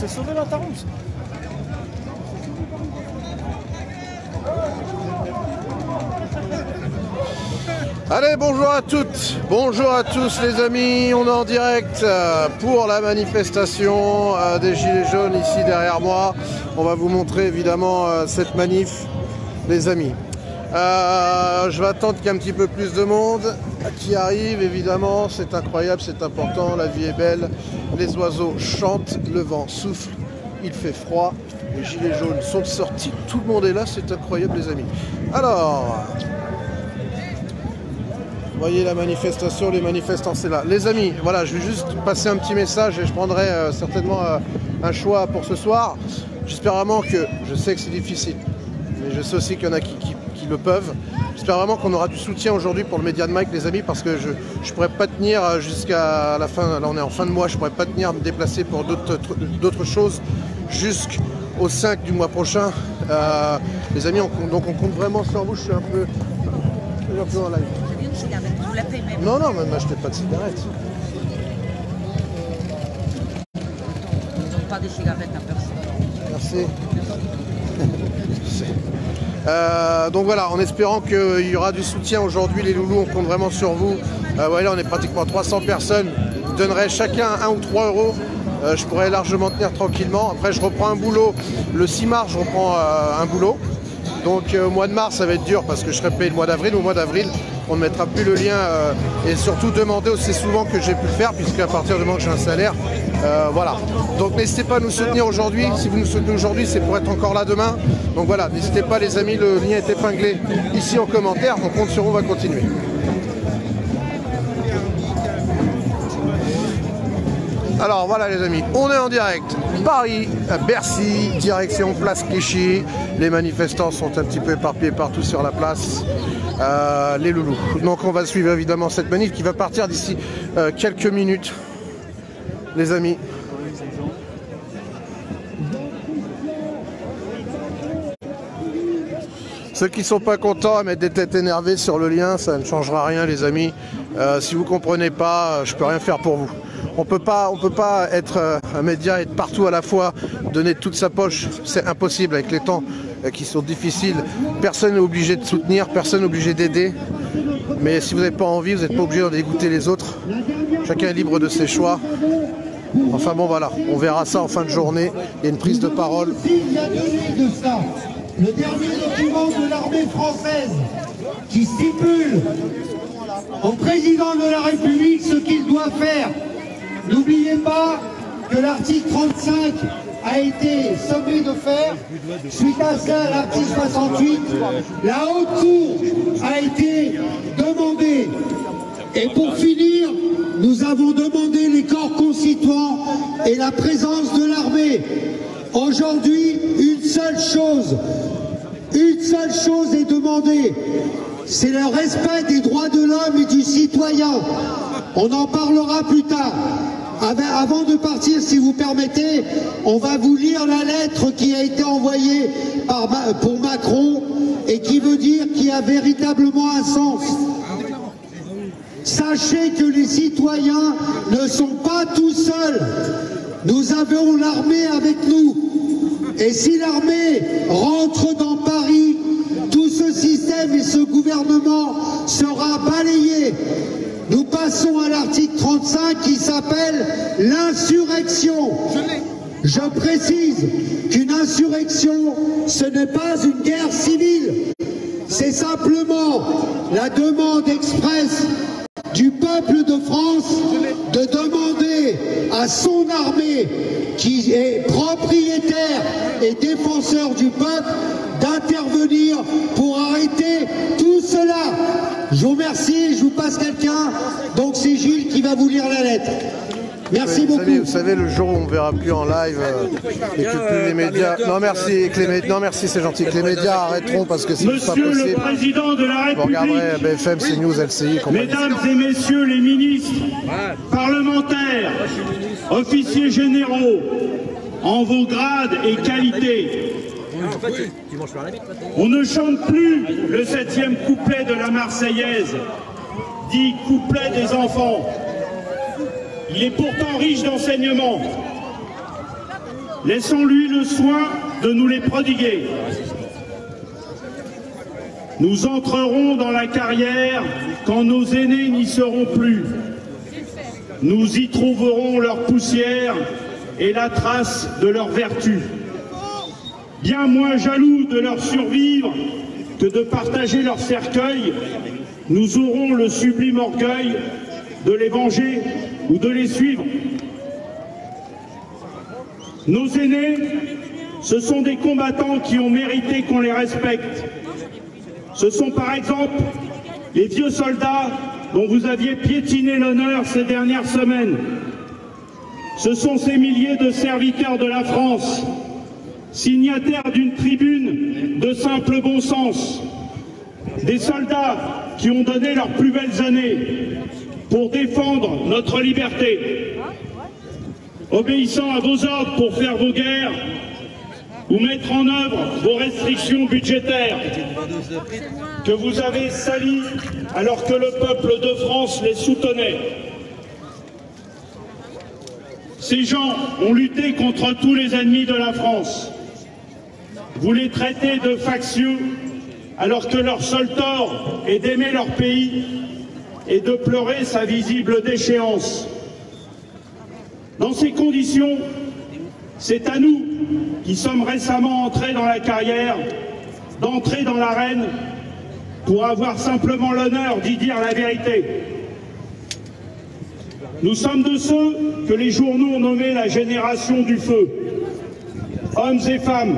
s'est sauvé là, ta rousse. Allez, bonjour à toutes, bonjour à tous les amis, on est en direct pour la manifestation des Gilets jaunes ici derrière moi. On va vous montrer évidemment cette manif, les amis. Je vais attendre qu'il y ait un petit peu plus de monde qui arrive, évidemment, c'est incroyable, c'est important, la vie est belle, les oiseaux chantent, le vent souffle, il fait froid, les Gilets jaunes sont sortis, tout le monde est là, c'est incroyable les amis. Alors... voyez la manifestation, les manifestants, c'est là. Les amis, voilà, je vais juste passer un petit message et je prendrai certainement un choix pour ce soir. J'espère vraiment que, je sais que c'est difficile, mais je sais aussi qu'il y en a qui le peuvent. J'espère vraiment qu'on aura du soutien aujourd'hui pour le Média de Mike, les amis, parce que je ne pourrais pas tenir jusqu'à la fin, là on est en fin de mois, je ne pourrais pas tenir à me déplacer pour d'autres choses jusqu'au 5 du mois prochain. Les amis, donc on compte vraiment sur vous, je suis un peu en live. Vous la payez même. Non, non, même m'achetez pas de cigarettes. Ils n'ont pas de cigarettes à personne. Merci. Donc voilà, en espérant qu'il y aura du soutien aujourd'hui, les loulous, on compte vraiment sur vous. Voilà, on est pratiquement 300 personnes. Je donnerai chacun 1 ou 3 euros. Je pourrais largement tenir tranquillement. Après, je reprends un boulot. Le 6 mars, je reprends un boulot. Donc au mois de mars, ça va être dur parce que je serai payé le mois d'avril. Au mois d'avril, on ne mettra plus le lien et surtout demander aussi souvent que j'ai pu le faire, puisqu'à partir du moment que j'ai un salaire, voilà. Donc n'hésitez pas à nous soutenir aujourd'hui. Si vous nous soutenez aujourd'hui, c'est pour être encore là demain. Donc voilà, n'hésitez pas les amis, le lien est épinglé ici en commentaire. On compte sur vous, on va continuer. Alors voilà les amis, on est en direct, Paris, Bercy, direction place Clichy. Les manifestants sont un petit peu éparpillés partout sur la place, les loulous. Donc on va suivre évidemment cette manif qui va partir d'ici quelques minutes, les amis. Ceux qui ne sont pas contents à mettre des têtes énervées sur le lien, ça ne changera rien les amis. Si vous ne comprenez pas, je ne peux rien faire pour vous. On peut pas être un média et être partout à la fois, donner toute sa poche, c'est impossible avec les temps qui sont difficiles. Personne n'est obligé de soutenir, personne n'est obligé d'aider. Mais si vous n'avez pas envie, vous n'êtes pas obligé d'en dégoûter les autres. Chacun est libre de ses choix. Enfin bon voilà, on verra ça en fin de journée. Il y a une prise de parole. Le dernier document de l'armée française qui stipule au président de la République ce qu'il doit faire. N'oubliez pas que l'article 35 a été sommé de faire. Suite à ça, l'article 68, la haute cour a été demandée. Et pour finir, nous avons demandé les corps constituants et la présence de l'armée. Aujourd'hui, une seule chose est demandée, c'est le respect des droits de l'homme et du citoyen. On en parlera plus tard. Avant de partir, si vous permettez, on va vous lire la lettre qui a été envoyée pour Macron et qui veut dire qu'il y a véritablement un sens. Sachez que les citoyens ne sont pas tout seuls. Nous avons l'armée avec nous. Et si l'armée rentre dans Paris, tout ce système et ce gouvernement sera balayé. Nous passons à l'article 35 qui s'appelle l'insurrection. Je précise qu'une insurrection, ce n'est pas une guerre civile. C'est simplement la demande expresse du peuple de France de demander à son armée, qui est propriétaire et défenseur du peuple, d'intervenir pour arrêter tout cela. Je vous remercie, je vous passe quelqu'un, donc c'est Gilles qui va vous lire la lettre. Merci beaucoup. Vous savez, le jour où on ne verra plus en live et que tous les médias... Non merci, non merci, c'est gentil. Que les médias arrêteront parce que c'est pas possible. Monsieur le Président de la République, vous regarderez BFM, CNews, LCI... Mesdames et Messieurs les ministres, parlementaires, officiers généraux, en vos grades et qualités, on ne chante plus le 7e couplet de la Marseillaise, dit couplet des enfants. Il est pourtant riche d'enseignements. Laissons-lui le soin de nous les prodiguer. Nous entrerons dans la carrière quand nos aînés n'y seront plus. Nous y trouverons leur poussière et la trace de leur vertu. Bien moins jaloux de leur survivre que de partager leur cercueil, nous aurons le sublime orgueil de les venger ou de les suivre. Nos aînés, ce sont des combattants qui ont mérité qu'on les respecte. Ce sont par exemple les vieux soldats dont vous aviez piétiné l'honneur ces dernières semaines. Ce sont ces milliers de serviteurs de la France, signataires d'une tribune de simple bon sens, des soldats qui ont donné leurs plus belles années pour défendre notre liberté, obéissant à vos ordres pour faire vos guerres ou mettre en œuvre vos restrictions budgétaires que vous avez salies alors que le peuple de France les soutenait. Ces gens ont lutté contre tous les ennemis de la France. Vous les traitez de factieux alors que leur seul tort est d'aimer leur pays et de pleurer sa visible déchéance. Dans ces conditions, c'est à nous, qui sommes récemment entrés dans la carrière, d'entrer dans l'arène pour avoir simplement l'honneur d'y dire la vérité. Nous sommes de ceux que les journaux ont nommé la génération du feu. Hommes et femmes,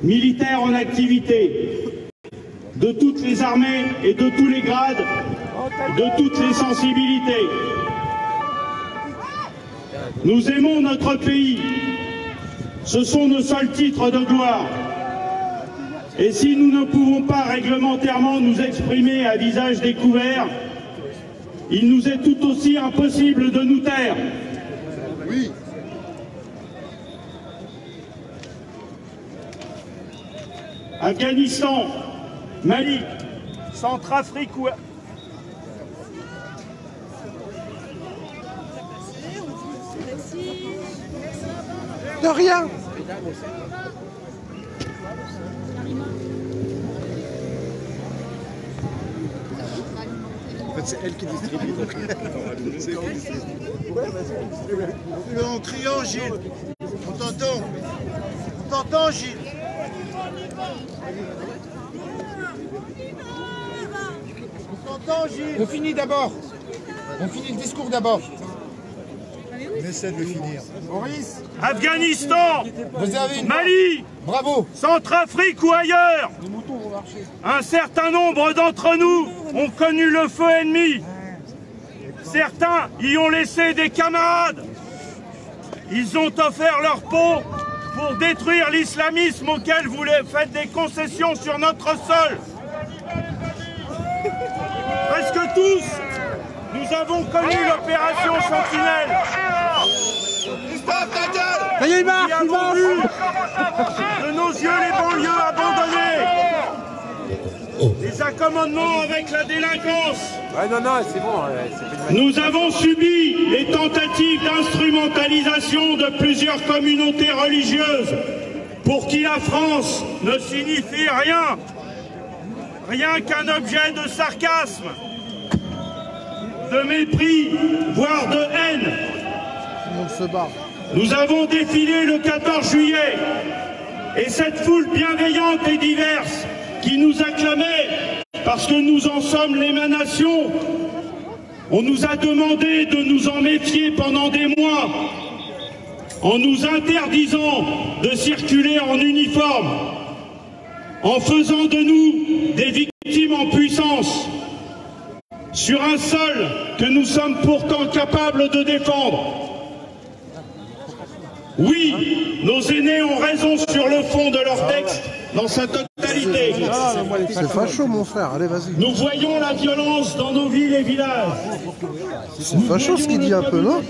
militaires en activité, de toutes les armées et de tous les grades, de toutes les sensibilités. Nous aimons notre pays. Ce sont nos seuls titres de gloire. Et si nous ne pouvons pas réglementairement nous exprimer à visage découvert, il nous est tout aussi impossible de nous taire. Oui. Afghanistan, Mali, Centrafrique ou... De rien. En fait, c'est elle qui distribue. Donc... c'est elle qui distribue. Ouais, vas-y. En criant, Gilles. On t'entend. On t'entend, Gilles. On t'entend, Gilles. On finit d'abord. On finit le discours d'abord. On essaie de le finir. Maurice, Afghanistan, vous avez une... Mali, Bravo. Centrafrique ou ailleurs, un certain nombre d'entre nous ont connu le feu ennemi. Certains y ont laissé des camarades. Ils ont offert leur peau pour détruire l'islamisme auquel vous faites des concessions sur notre sol. Presque tous, nous avons connu l'opération Sentinelle. Qui avons vu de nos yeux les banlieues abandonnées, les accommodements avec la délinquance. Nous avons subi les tentatives d'instrumentalisation de plusieurs communautés religieuses pour qui la France ne signifie rien qu'un objet de sarcasme, de mépris, voire de haine. Tout le monde se barre. Nous avons défilé le 14 juillet et cette foule bienveillante et diverse qui nous acclamait parce que nous en sommes l'émanation, on nous a demandé de nous en méfier pendant des mois en nous interdisant de circuler en uniforme, en faisant de nous des victimes en puissance sur un sol que nous sommes pourtant capables de défendre. Oui, nos aînés ont raison sur le fond de leur texte, dans sa totalité. C'est facho, mon frère. Allez, vas-y. Nous voyons la violence dans nos villes et villages. C'est facho ce qu'il dit un peu, non?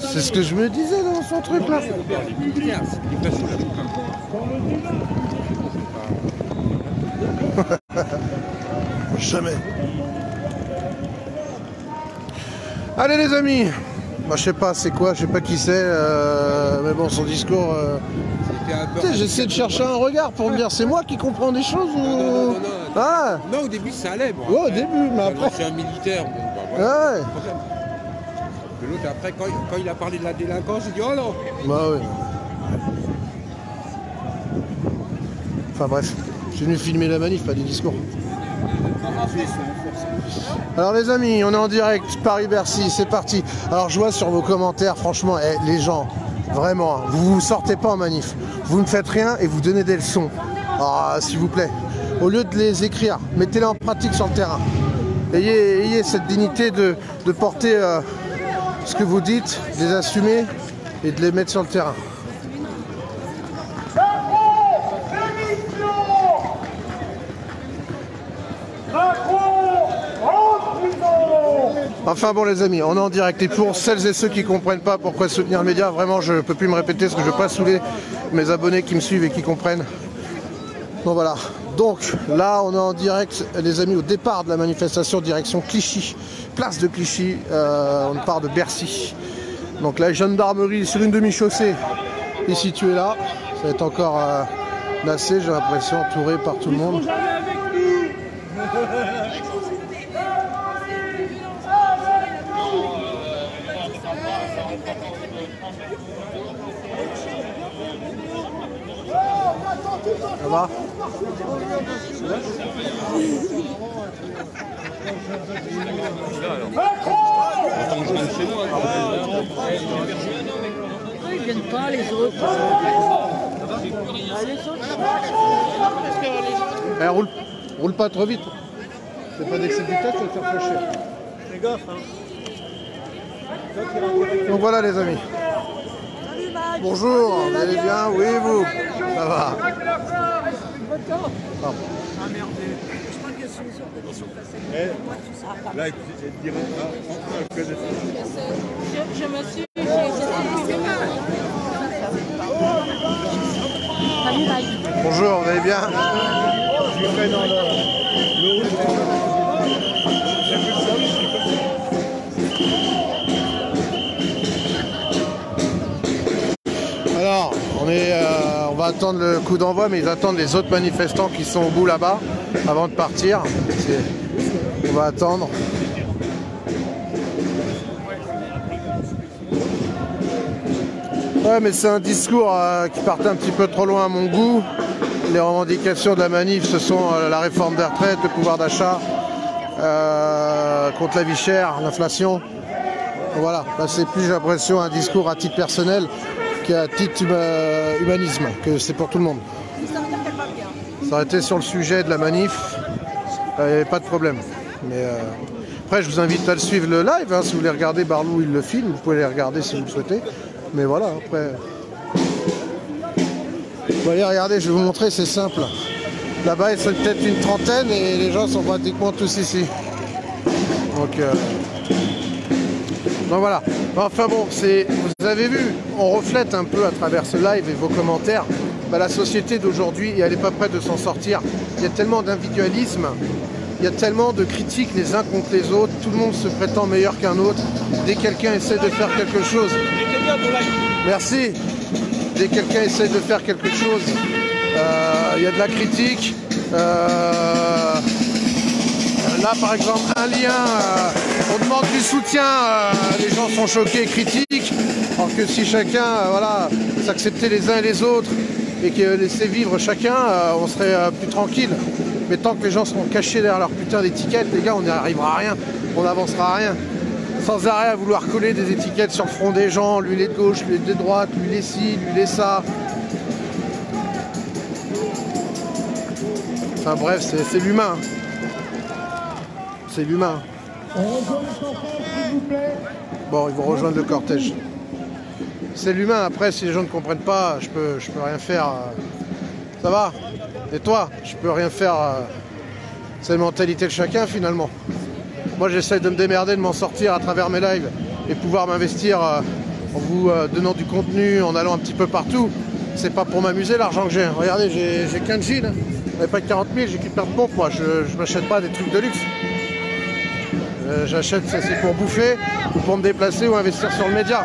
C'est ce que je me disais dans son truc là. Jamais. Allez les amis, Bah, je sais pas c'est quoi, je sais pas qui c'est, mais bon, son discours... Tu sais, j'essaie de chercher un regard pour me dire, c'est moi qui comprends des choses ou... Non, Ah. non, au début ça allait. Bon, Ouais, au début, mais après... c'est un militaire, bon, bah, voilà, Ouais. de l'autre, après, quand il a parlé de la délinquance, j'ai dit, oh non. Bah oui. Enfin bref, je suis venu filmer la manif, pas des discours. Alors les amis, on est en direct, Paris-Bercy, c'est parti. Alors je vois sur vos commentaires, franchement, les gens, vraiment, vous vous sortez pas en manif. Vous ne faites rien et vous donnez des leçons. Ah, s'il vous plaît. Au lieu de les écrire, mettez-les en pratique sur le terrain. Ayez cette dignité de porter ce que vous dites, de les assumer et de les mettre sur le terrain. Enfin bon les amis, on est en direct et pour celles et ceux qui ne comprennent pas pourquoi soutenir le média, vraiment je ne peux plus me répéter parce que je ne veux pas saouler mes abonnés qui me suivent et qui comprennent. Donc voilà, donc là on est en direct les amis au départ de la manifestation direction Clichy, place de Clichy, on part de Bercy. Donc la gendarmerie sur une demi-chaussée est située là, ça va être encore nassé, j'ai l'impression, entouré par tout le monde. Ça va ? Ils viennent pas, les autres. Eh, roule pas trop vite. C'est pas d'excès de vitesse, ça va te faire fâcher. Fais gaffe, hein. Donc voilà les amis. Bonjour, vous allez bien? Oui, vous? Ça va. Ah. Là, elle dirait, Je me suis... Bonjour, vous allez bien? je fais dans le Alors, on va attendre le coup d'envoi, mais ils attendent les autres manifestants qui sont au bout là-bas avant de partir. On va attendre. Ouais, mais c'est un discours qui partait un petit peu trop loin à mon goût. Les revendications de la manif, ce sont la réforme des retraites, le pouvoir d'achat, contre la vie chère, l'inflation. Voilà, là, c'est plus, j'ai l'impression, un discours à titre personnel qu'à titre humanisme, que c'est pour tout le monde. Ça aurait été sur le sujet de la manif, il n'y avait pas de problème. Mais après, je vous invite à le suivre le live, hein, si vous voulez regarder Barlou, il le filme, vous pouvez les regarder si vous le souhaitez. Mais voilà, après... Bon, allez, regardez, je vais vous montrer, c'est simple. Là-bas, ils sont peut-être une trentaine et les gens sont pratiquement tous ici. Donc voilà. Enfin bon, vous avez vu, on reflète un peu à travers ce live et vos commentaires, la société d'aujourd'hui, et elle n'est pas prête de s'en sortir. Il y a tellement d'individualisme, il y a tellement de critiques les uns contre les autres, tout le monde se prétend meilleur qu'un autre. Dès que quelqu'un essaie de faire quelque chose... Merci. Dès que quelqu'un essaie de faire quelque chose, il y a de la critique. Là, par exemple, un lien, on demande du soutien, les gens sont choqués et critiquent. Alors que si chacun s'acceptait les uns et les autres et que laissait vivre chacun, on serait plus tranquille. Mais tant que les gens seront cachés derrière leur putain d'étiquette, les gars, on n'y arrivera à rien, on n'avancera à rien. Sans arrêt à vouloir coller des étiquettes sur le front des gens, lui il est de gauche, lui il est de droite, lui il est ci, lui il est ça. Enfin bref, c'est l'humain. C'est l'humain. Bon, ils vont rejoindre le cortège. C'est l'humain, après si les gens ne comprennent pas, je peux rien faire. Ça va? Et toi? Je peux rien faire. C'est la mentalité de chacun finalement. Moi j'essaie de me démerder, de m'en sortir à travers mes lives et pouvoir m'investir en vous donnant du contenu, en allant un petit peu partout. C'est pas pour m'amuser l'argent que j'ai. Regardez, j'ai 15 jeans, hein. J'avais pas 40 000, j'ai qu'une paire de pompes moi, je m'achète pas des trucs de luxe. J'achète, c'est pour bouffer, ou pour me déplacer, ou investir sur le média.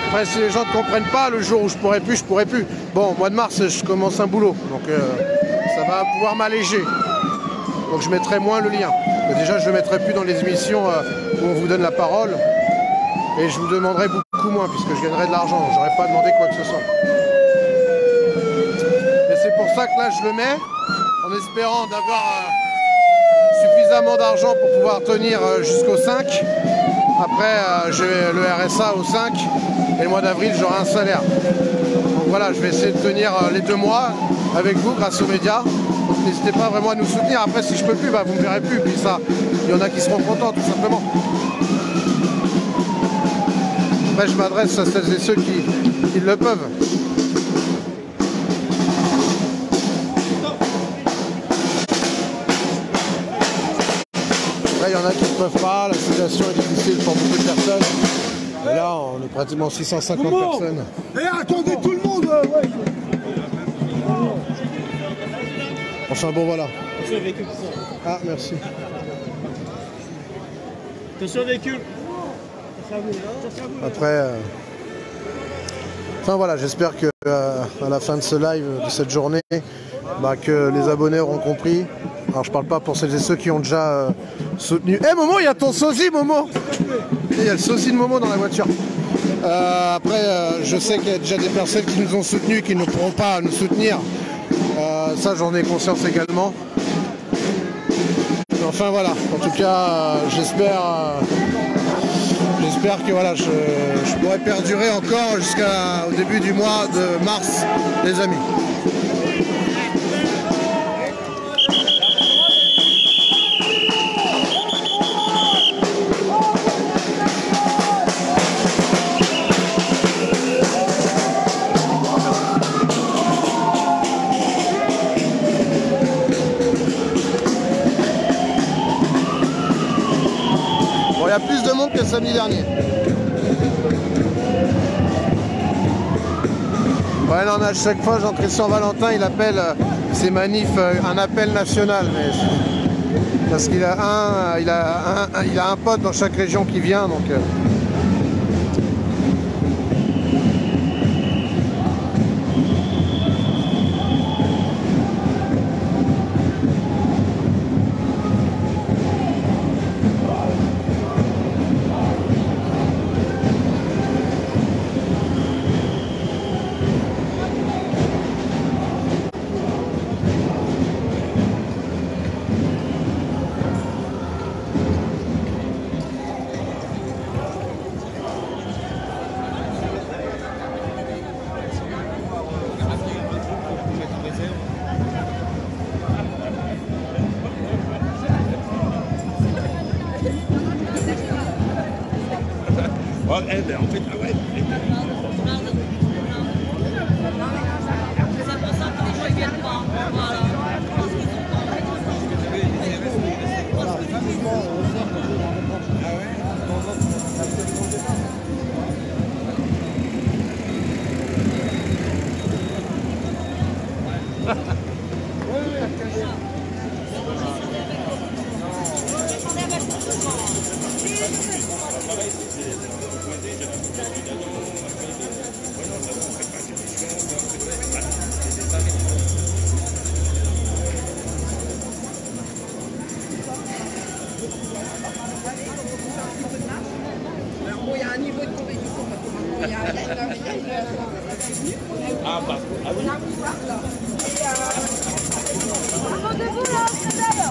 Après, si les gens ne comprennent pas, le jour où je pourrai plus, je pourrai plus. Bon, au mois de mars, je commence un boulot, donc ça va pouvoir m'alléger. Donc je mettrai moins le lien. Mais déjà, je ne le mettrai plus dans les émissions où on vous donne la parole. Et je vous demanderai beaucoup moins, puisque je gagnerai de l'argent. J'aurais pas demandé quoi que ce soit. Et c'est pour ça que là, je le mets, en espérant d'avoir suffisamment d'argent pour pouvoir tenir jusqu'au 5. Après, j'ai le RSA au 5. Et le mois d'avril, j'aurai un salaire. Donc voilà, je vais essayer de tenir les 2 mois avec vous grâce aux médias. Donc n'hésitez pas vraiment à nous soutenir. Après, si je peux plus, bah, vous ne me verrez plus. Puis ça, il y en a qui seront contents, tout simplement. Après, je m'adresse à celles et ceux qui le peuvent. Après, il y en a qui ne peuvent pas. La situation est difficile pour beaucoup de personnes. Et là, on est pratiquement 650 personnes. Et attendez tout le monde ouais. Enfin bon, voilà. Attention au véhicule. Ah, merci. Attention au véhicule. Après, enfin voilà, j'espère que à la fin de ce live, de cette journée, bah, que les abonnés auront compris. Alors je parle pas pour celles et ceux qui ont déjà soutenu. Eh Momo, il y a ton sosie Momo. Il y a le sosie de Momo dans la voiture. Après, je sais qu'il y a déjà des personnes qui nous ont soutenus, qui ne pourront pas nous soutenir. Ça, j'en ai conscience également. Enfin voilà, en tout cas, j'espère que voilà, je pourrai perdurer encore jusqu'au début du mois de mars, les amis. Il y a plus de monde que samedi dernier. Ouais, non, à chaque fois, Jean-Christian Valentin, il appelle ses manifs un appel national. Mais parce qu'il a il a un pote dans chaque région qui vient. Donc, Ouais, en fait, ah ouais. C'est pour ça que les gens ne viennent pas. Voilà. Il y a un niveau de compétition parce que maintenant il y a Ah bah, ah oui. Demandez-vous là, c'est belle.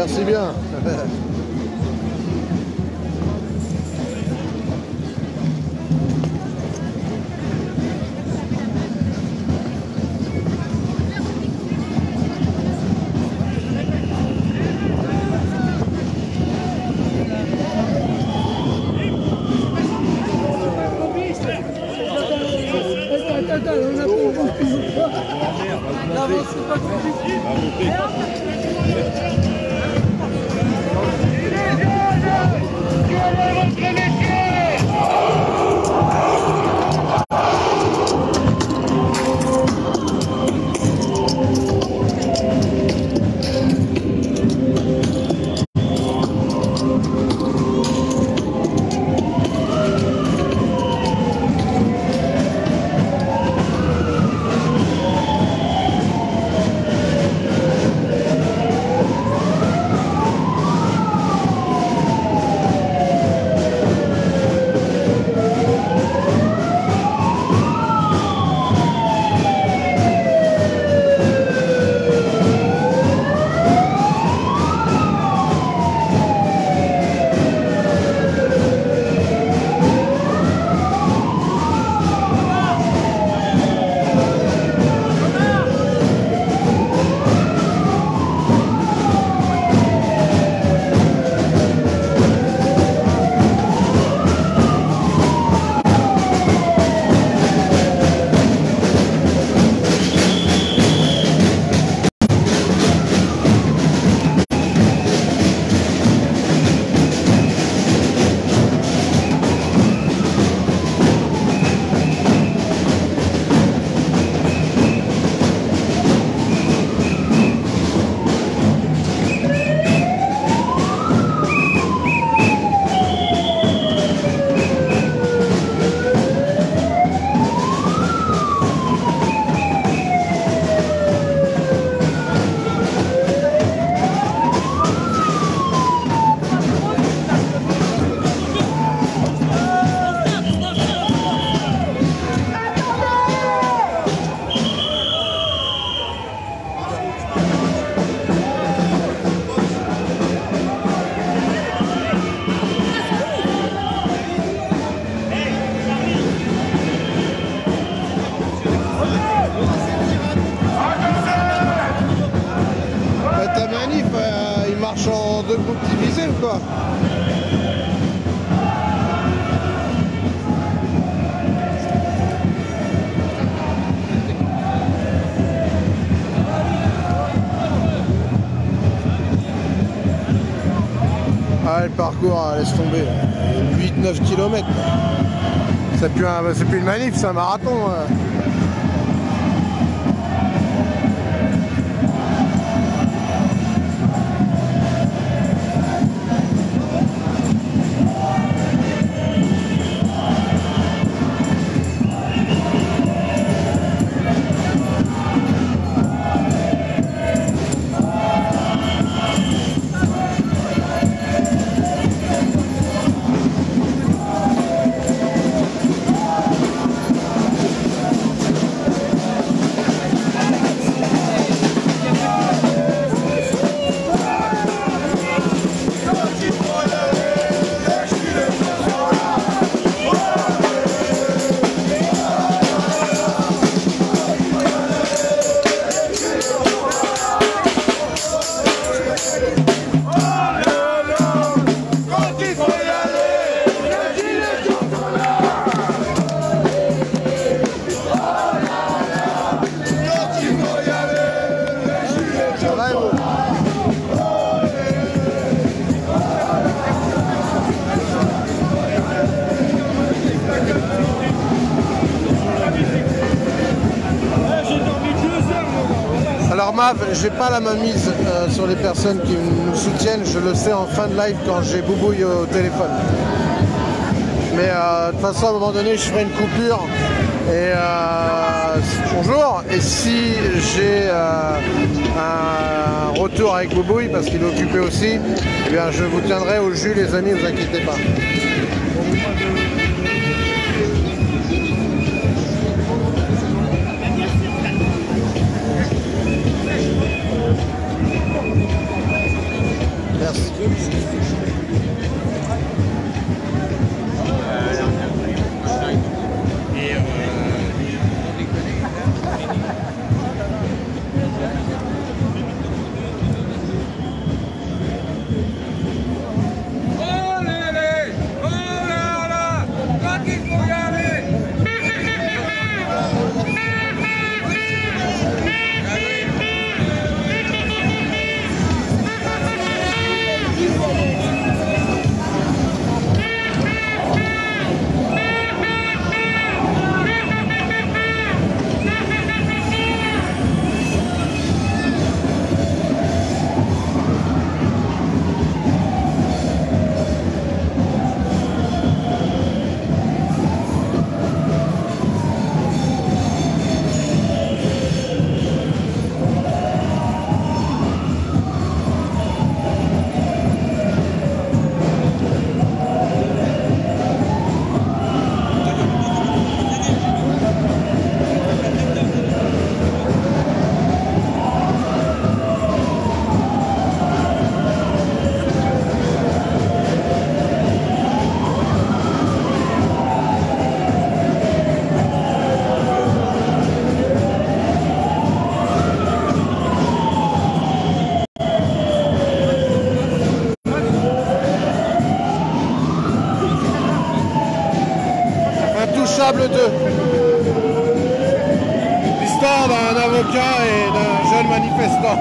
merci bien. Attends, on a pas deux groupes divisés ou quoi? Ah, le parcours, laisse tomber. 8-9 km. C'est plus une manif, c'est un marathon. Alors Mav, j'ai pas la main mise sur les personnes qui nous soutiennent, je le sais en fin de live quand j'ai Boubouille au téléphone. Mais de toute façon à un moment donné je ferai une coupure et bonjour, et si j'ai un retour avec Boubouille parce qu'il est occupé aussi, eh bien je vous tiendrai au jus les amis, vous inquiétez pas. Merci. le manifestant.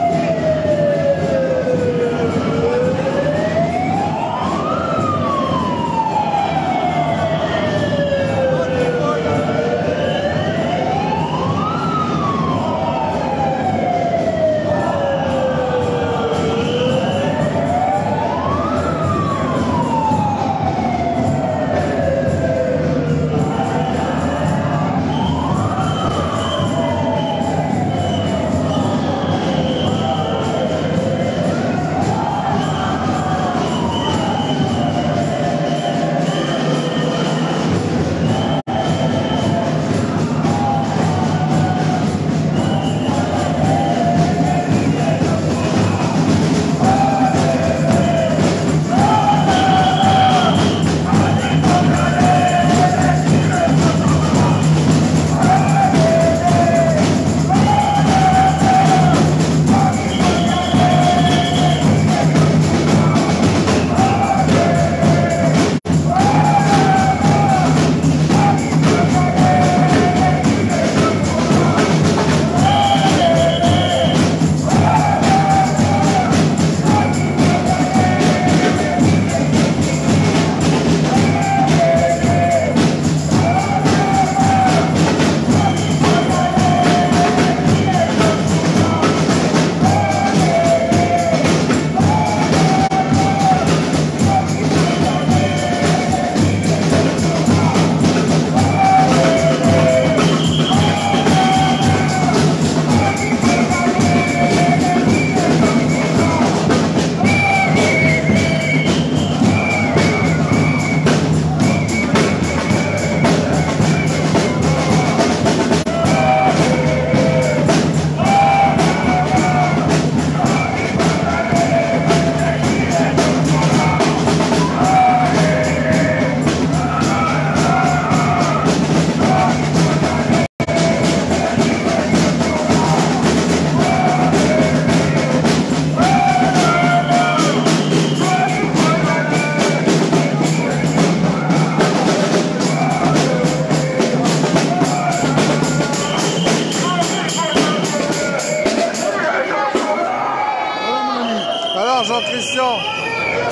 Jean-Christian,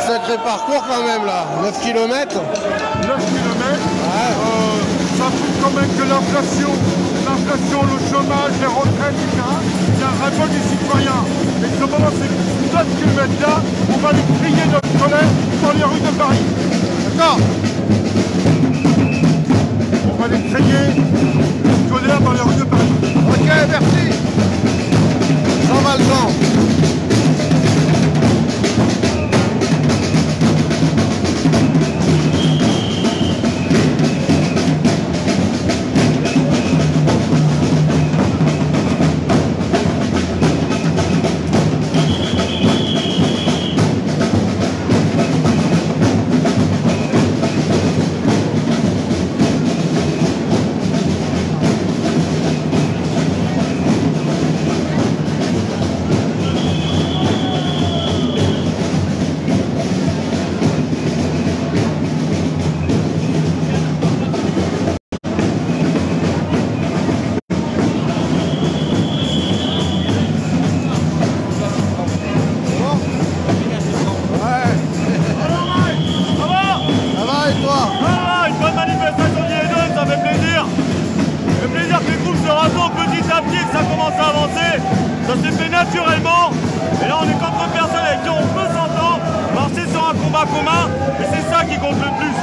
sacré parcours quand même là, 9 km. 9 km, ouais. Ça prouve quand même que l'inflation, le chômage, les retraites, etc., il y a un ras-le-bol des citoyens. Et ce moment, c'est 9 km là, on va aller crier notre colère dans les rues de Paris. D'accord? On va aller crier notre colère dans les rues de Paris. Ok, merci. Jean Valjean. Ça s'est fait naturellement, et là on est contre personne avec qui on peut s'entendre, marcher sur un combat commun, et c'est ça qui compte le plus.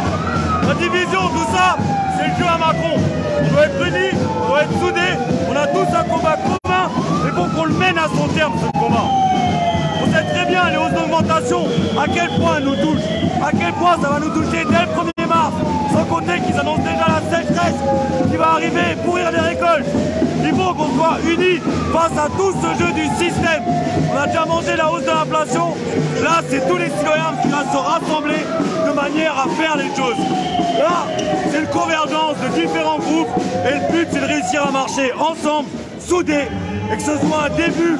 La division, tout ça, c'est le jeu à Macron. On doit être unis, on doit être soudés, on a tous un combat commun, et il faut qu'on le mène à son terme, ce combat. On sait très bien les hausses d'augmentation, à quel point elles nous touchent, à quel point ça va nous toucher dès le 1er mars, sans compter qu'ils annoncent déjà la sécheresse qui va arriver et pourrir les récoltes. Il faut qu'on soit unis face à tout ce jeu du système. On a déjà mangé la hausse de l'inflation. Là, c'est tous les citoyens qui vont se rassembler de manière à faire les choses. Là, c'est une convergence de différents groupes. Et le but, c'est de réussir à marcher ensemble, soudés, et que ce soit un début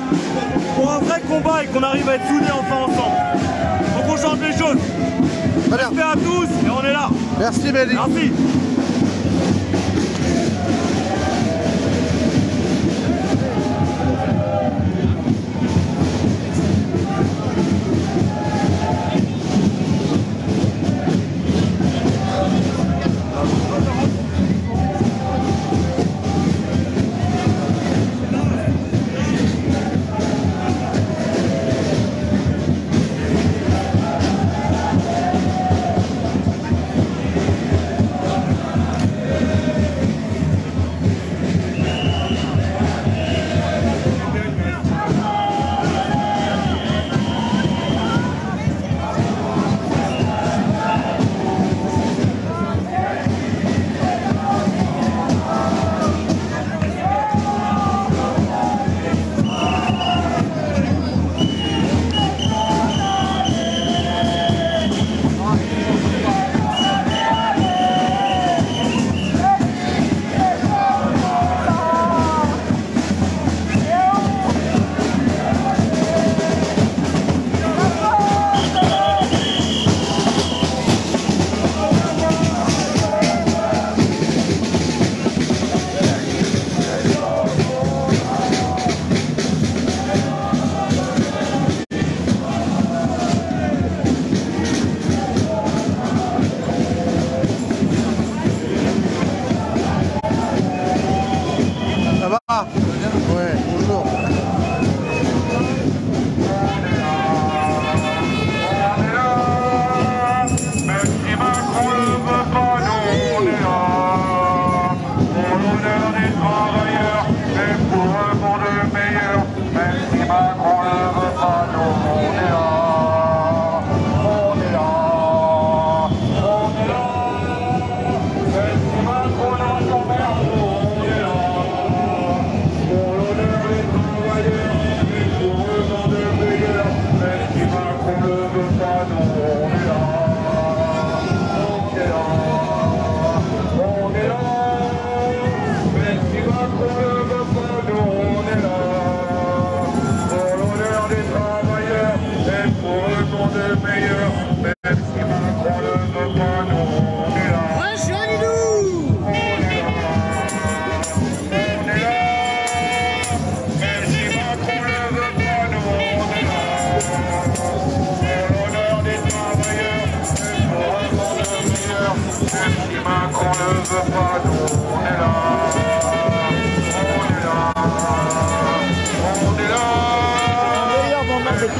pour un vrai combat et qu'on arrive à être soudés enfin ensemble. Donc on change les choses. Respect à tous et on est là. Merci Mehdi. Merci.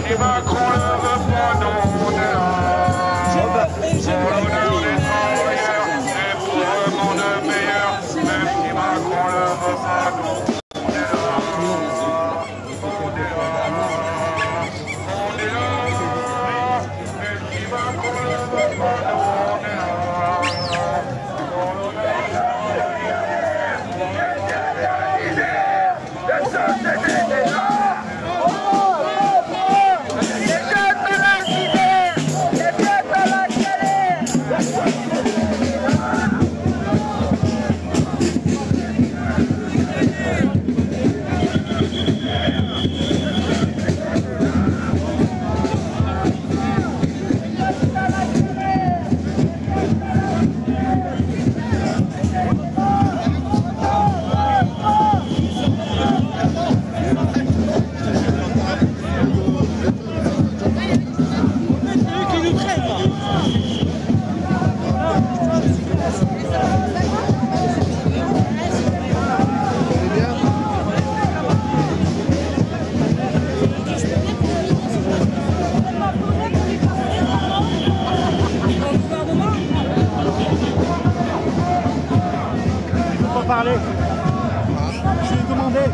si Macron le veut pas, non, on est là. Bonheur des travailleurs, et pour un monde meilleur, même si Macron le veut pas, non, on est là. On est là. On est là. Même si Macron le veut pas, non, on est là. Parler. Je vais demander.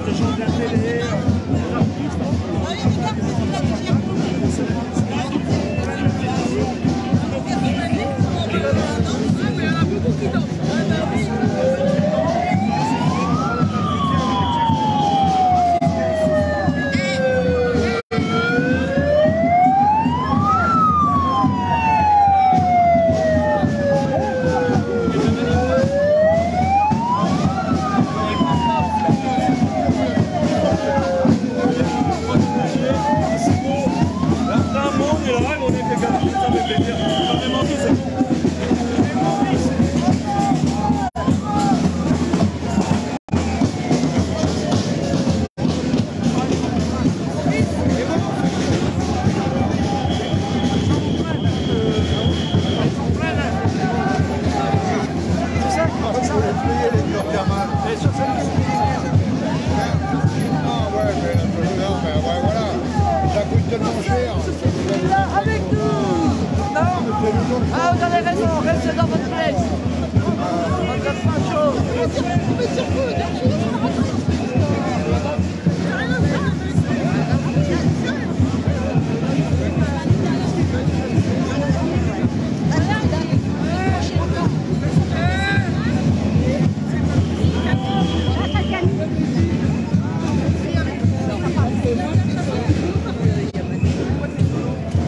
Des gens de la télé, Ah, vous avez raison, restez dans votre place. On va faire plein de choses.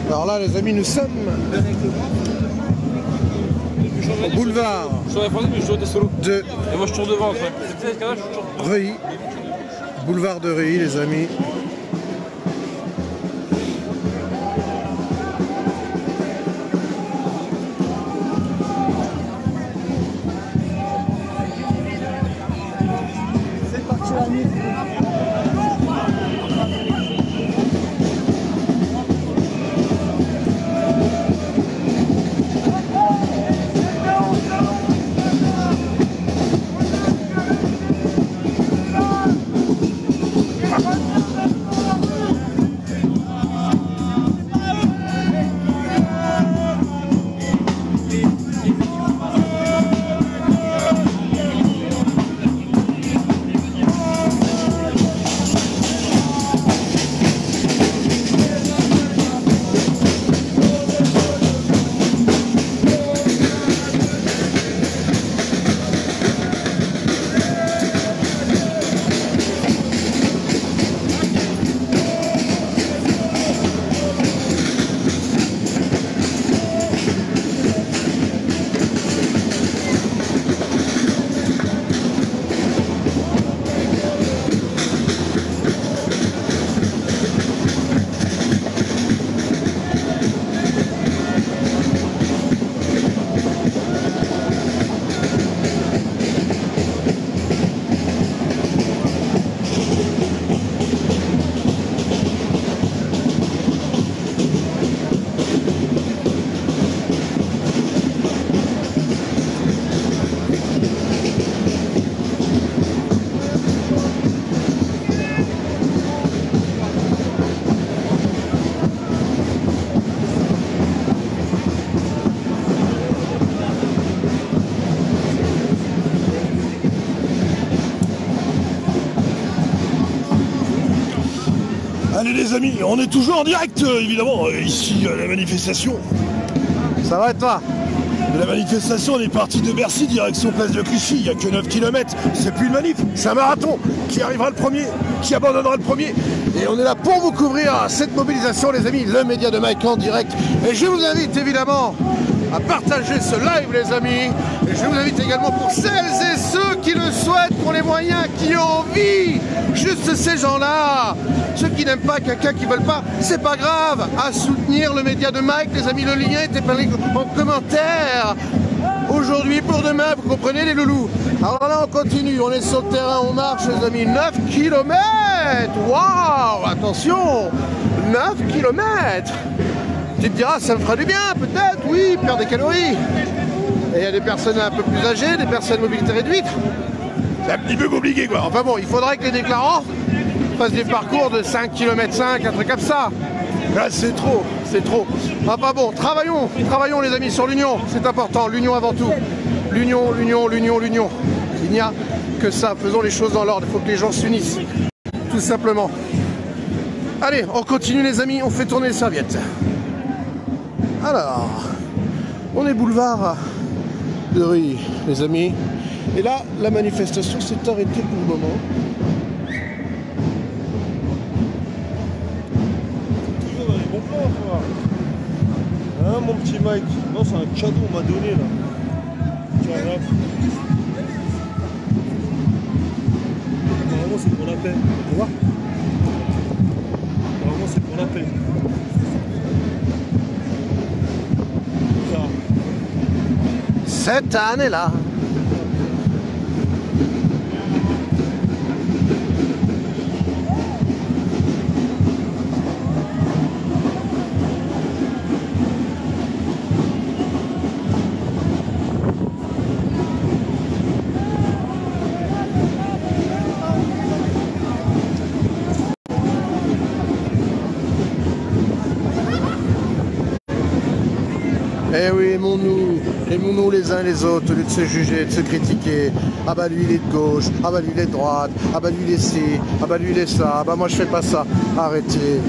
Alors là les amis, nous sommes au boulevard de Et moi je tourne devant après. Reuilly. Boulevard de Reuilly les amis. c'est parti la nuit. les amis, on est toujours en direct évidemment ici à la manifestation. Ça va et toi? De la manifestation, on est parti de Bercy, direction place de Clichy, il n'y a que 9 km, c'est plus une manif, c'est un marathon. Qui arrivera le premier, qui abandonnera le premier. Et on est là pour vous couvrir cette mobilisation les amis, le média de Mike en direct. Et je vous invite évidemment à partager ce live les amis. Et je vous invite également pour celles et ceux qui le souhaitent, pour les moyens, qui ont envie, juste ces gens-là, ceux qui n'aiment pas, quelqu'un qui ne veulent pas, c'est pas grave, à soutenir le média de Mike les amis, le lien est épinglé en commentaire. Aujourd'hui pour demain, vous comprenez les loulous. Alors là on continue, on est sur le terrain, on marche les amis, 9 km. Waouh, attention, 9 km. Tu te diras, ça me fera du bien, peut-être, oui, perdre des calories. Et il y a des personnes un peu plus âgées, des personnes mobilité réduite. C'est un petit peu compliqué, quoi. Enfin bon, il faudrait que les déclarants fassent des parcours de 5 km 5, un truc comme ça. Là, c'est trop, c'est trop. Enfin bon, travaillons les amis sur l'union, c'est important, l'union avant tout. L'union, l'union, l'union, l'union. Il n'y a que ça, faisons les choses dans l'ordre, il faut que les gens s'unissent, tout simplement. Allez, on continue les amis, on fait tourner les serviettes. Alors, on est boulevard de Rue, les amis. Et là, la manifestation s'est arrêtée pour le moment. Toujours dans les bons plans, quoi. Hein, mon petit Mike? Non, c'est un cadeau, on m'a donné, là. Tiens, là. Apparemment, c'est pour la paix. Tu vois? Apparemment, c'est pour la paix. Cette année-là. Eh oui, aimons-nous les uns les autres, au lieu de se juger, de se critiquer. Ah bah lui il est de gauche, ah bah lui il est de droite, ah bah lui il est ci, ah bah lui il est ça, ah bah moi je fais pas ça. Arrêtez.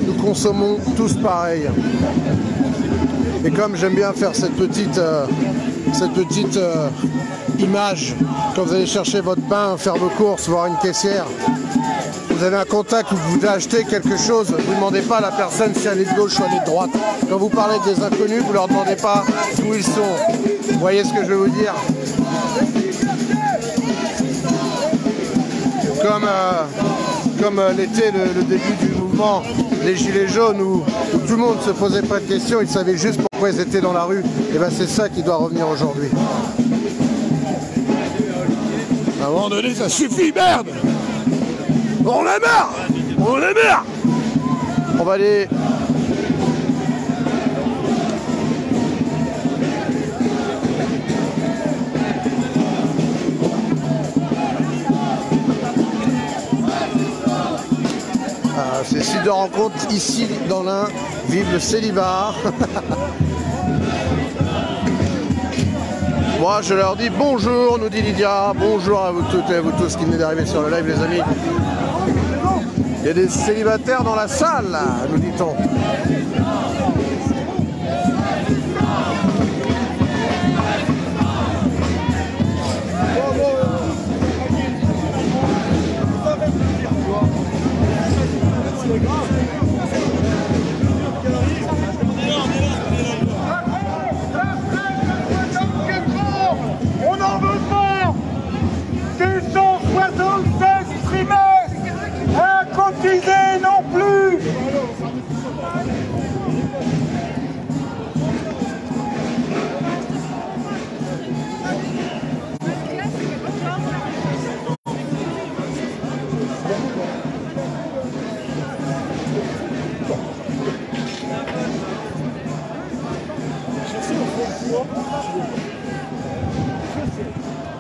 Nous consommons tous pareil. Et comme j'aime bien faire cette petite image, quand vous allez chercher votre pain, faire vos courses, voir une caissière, vous avez un contact où vous voulez acheter quelque chose, vous ne demandez pas à la personne si elle est de gauche ou elle est de droite. Quand vous parlez des inconnus, vous ne leur demandez pas d'où ils sont. Vous voyez ce que je veux vous dire? Comme l'été, le début du mouvement, les gilets jaunes, où tout le monde se posait pas de questions, ils savaient juste pourquoi ils étaient dans la rue. Et bien c'est ça qui doit revenir aujourd'hui. À un moment donné, ça suffit, merde! On a marre! On a marre! On va aller... C'est site de rencontre ici dans l'Ain. Vive le célibat! Moi je leur dis bonjour, nous dit Lydia. Bonjour à vous toutes et à vous tous qui venez d'arriver sur le live les amis. Il y a des célibataires dans la salle, là, nous dit-on. On n'en veut pas des 176 trimestres à cotiser non plus.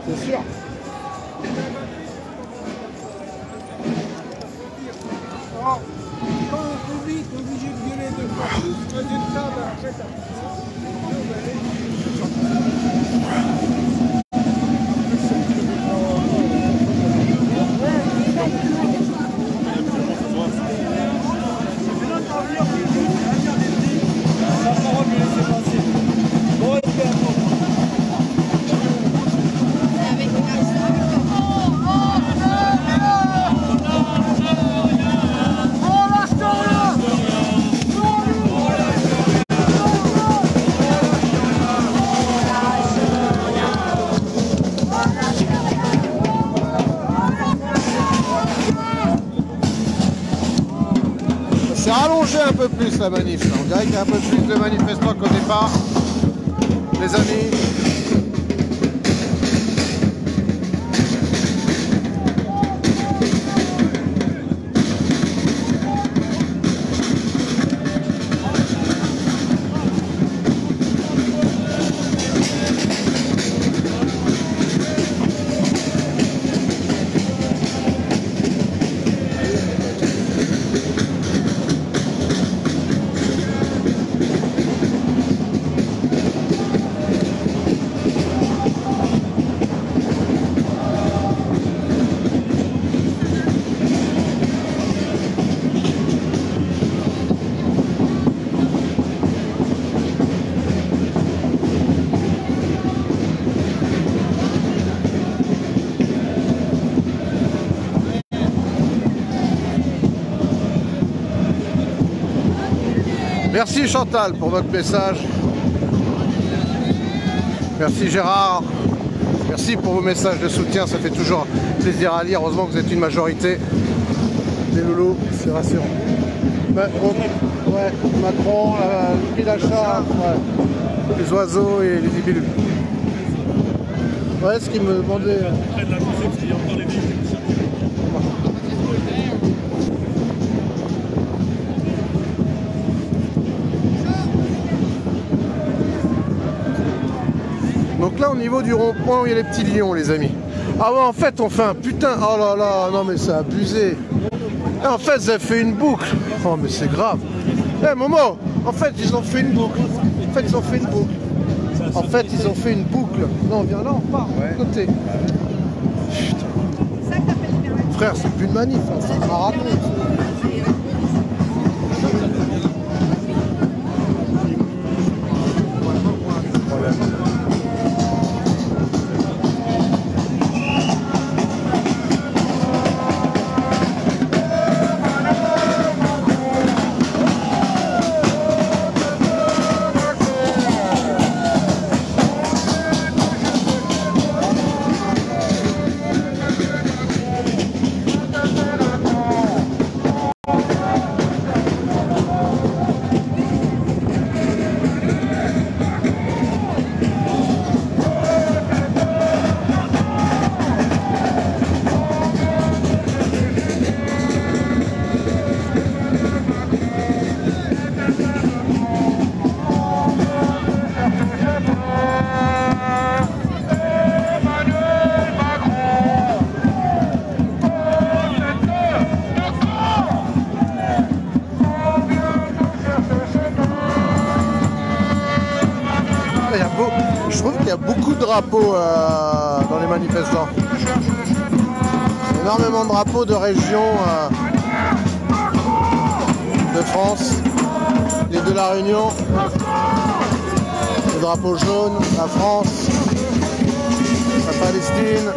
C'est sûr. Quand on publie, t'es obligé de gueuler deux fois plus. Résultat, après ça. s'est rallongé un peu plus la manif. Là. On dirait qu'il y a un peu plus de manifestants qu'au départ. Les amis. Merci Chantal pour votre message. Merci Gérard. Merci pour vos messages de soutien, ça fait toujours plaisir à lire. Heureusement que vous êtes une majorité. Les loulous, c'est rassurant. Ouais, Macron, le prix d'achat, ouais. Les oiseaux et les libellules. Ouais, ce qu'ils me demandaient. Donc là au niveau du rond-point où il y a les petits lions les amis. Ah ouais en fait on fait un putain. Oh là là non mais c'est abusé. Et en fait ça fait une boucle. Oh mais c'est grave. Eh Momo, en fait ils ont fait une boucle. En fait ils ont fait une boucle. En fait ils ont fait une boucle. Non viens là on part de côté. Putain. Frère c'est plus une manif, hein, c'est un marathon. Je trouve qu'il y a beaucoup de drapeaux dans les manifestants. Énormément de drapeaux de régions de France, les de la Réunion, le drapeau jaune, la France, la Palestine.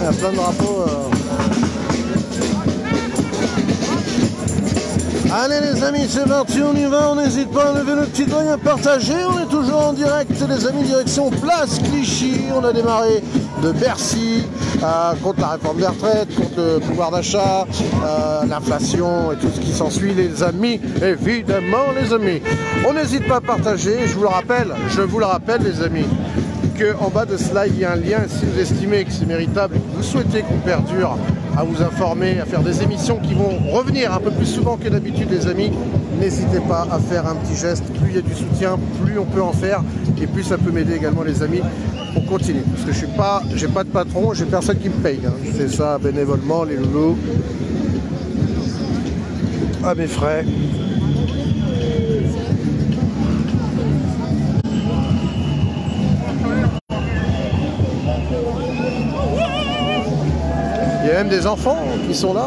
Il y a plein de drapeaux. Allez les amis, c'est parti, on y va, on n'hésite pas à lever le petit doigt et à partager. On est toujours en direct, les amis, direction Place Clichy. On a démarré de Bercy, contre la réforme des retraites, contre le pouvoir d'achat, l'inflation et tout ce qui s'ensuit, les amis, évidemment les amis. On n'hésite pas à partager, je vous le rappelle les amis, qu'en bas de ce live, il y a un lien. Si vous estimez que c'est méritable et que vous souhaitez qu'on perdure à vous informer, à faire des émissions qui vont revenir un peu plus souvent que d'habitude les amis, n'hésitez pas à faire un petit geste. Plus il y a du soutien, plus on peut en faire et plus ça peut m'aider également les amis pour continuer. Parce que j'ai pas de patron, j'ai personne qui me paye. Hein. Je fais ça bénévolement les loulous, à mes frais. Il y a même des enfants qui sont là.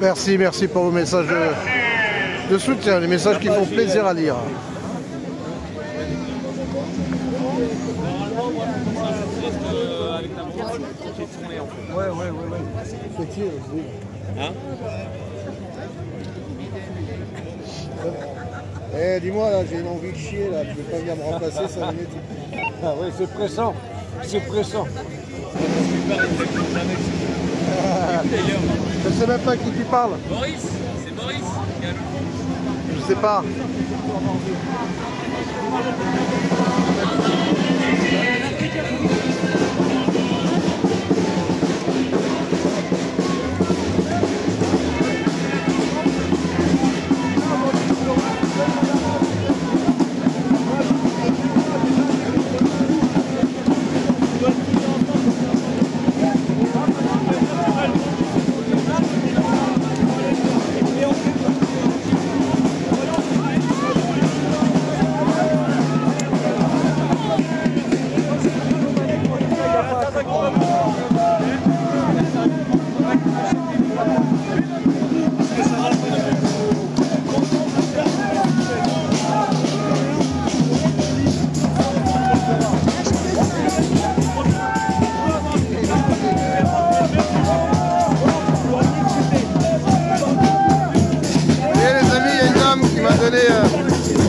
Merci, merci pour vos messages de soutien, les messages qui font plaisir à lire. Ouais. Hein? Eh, dis-moi là, j'ai une envie de chier là, tu veux pas venir me remplacer 5 minutes? Ah ouais, c'est pressant. C'est pressant. Je sais même pas qui tu parles. Boris, c'est Boris. Je sais pas. Donné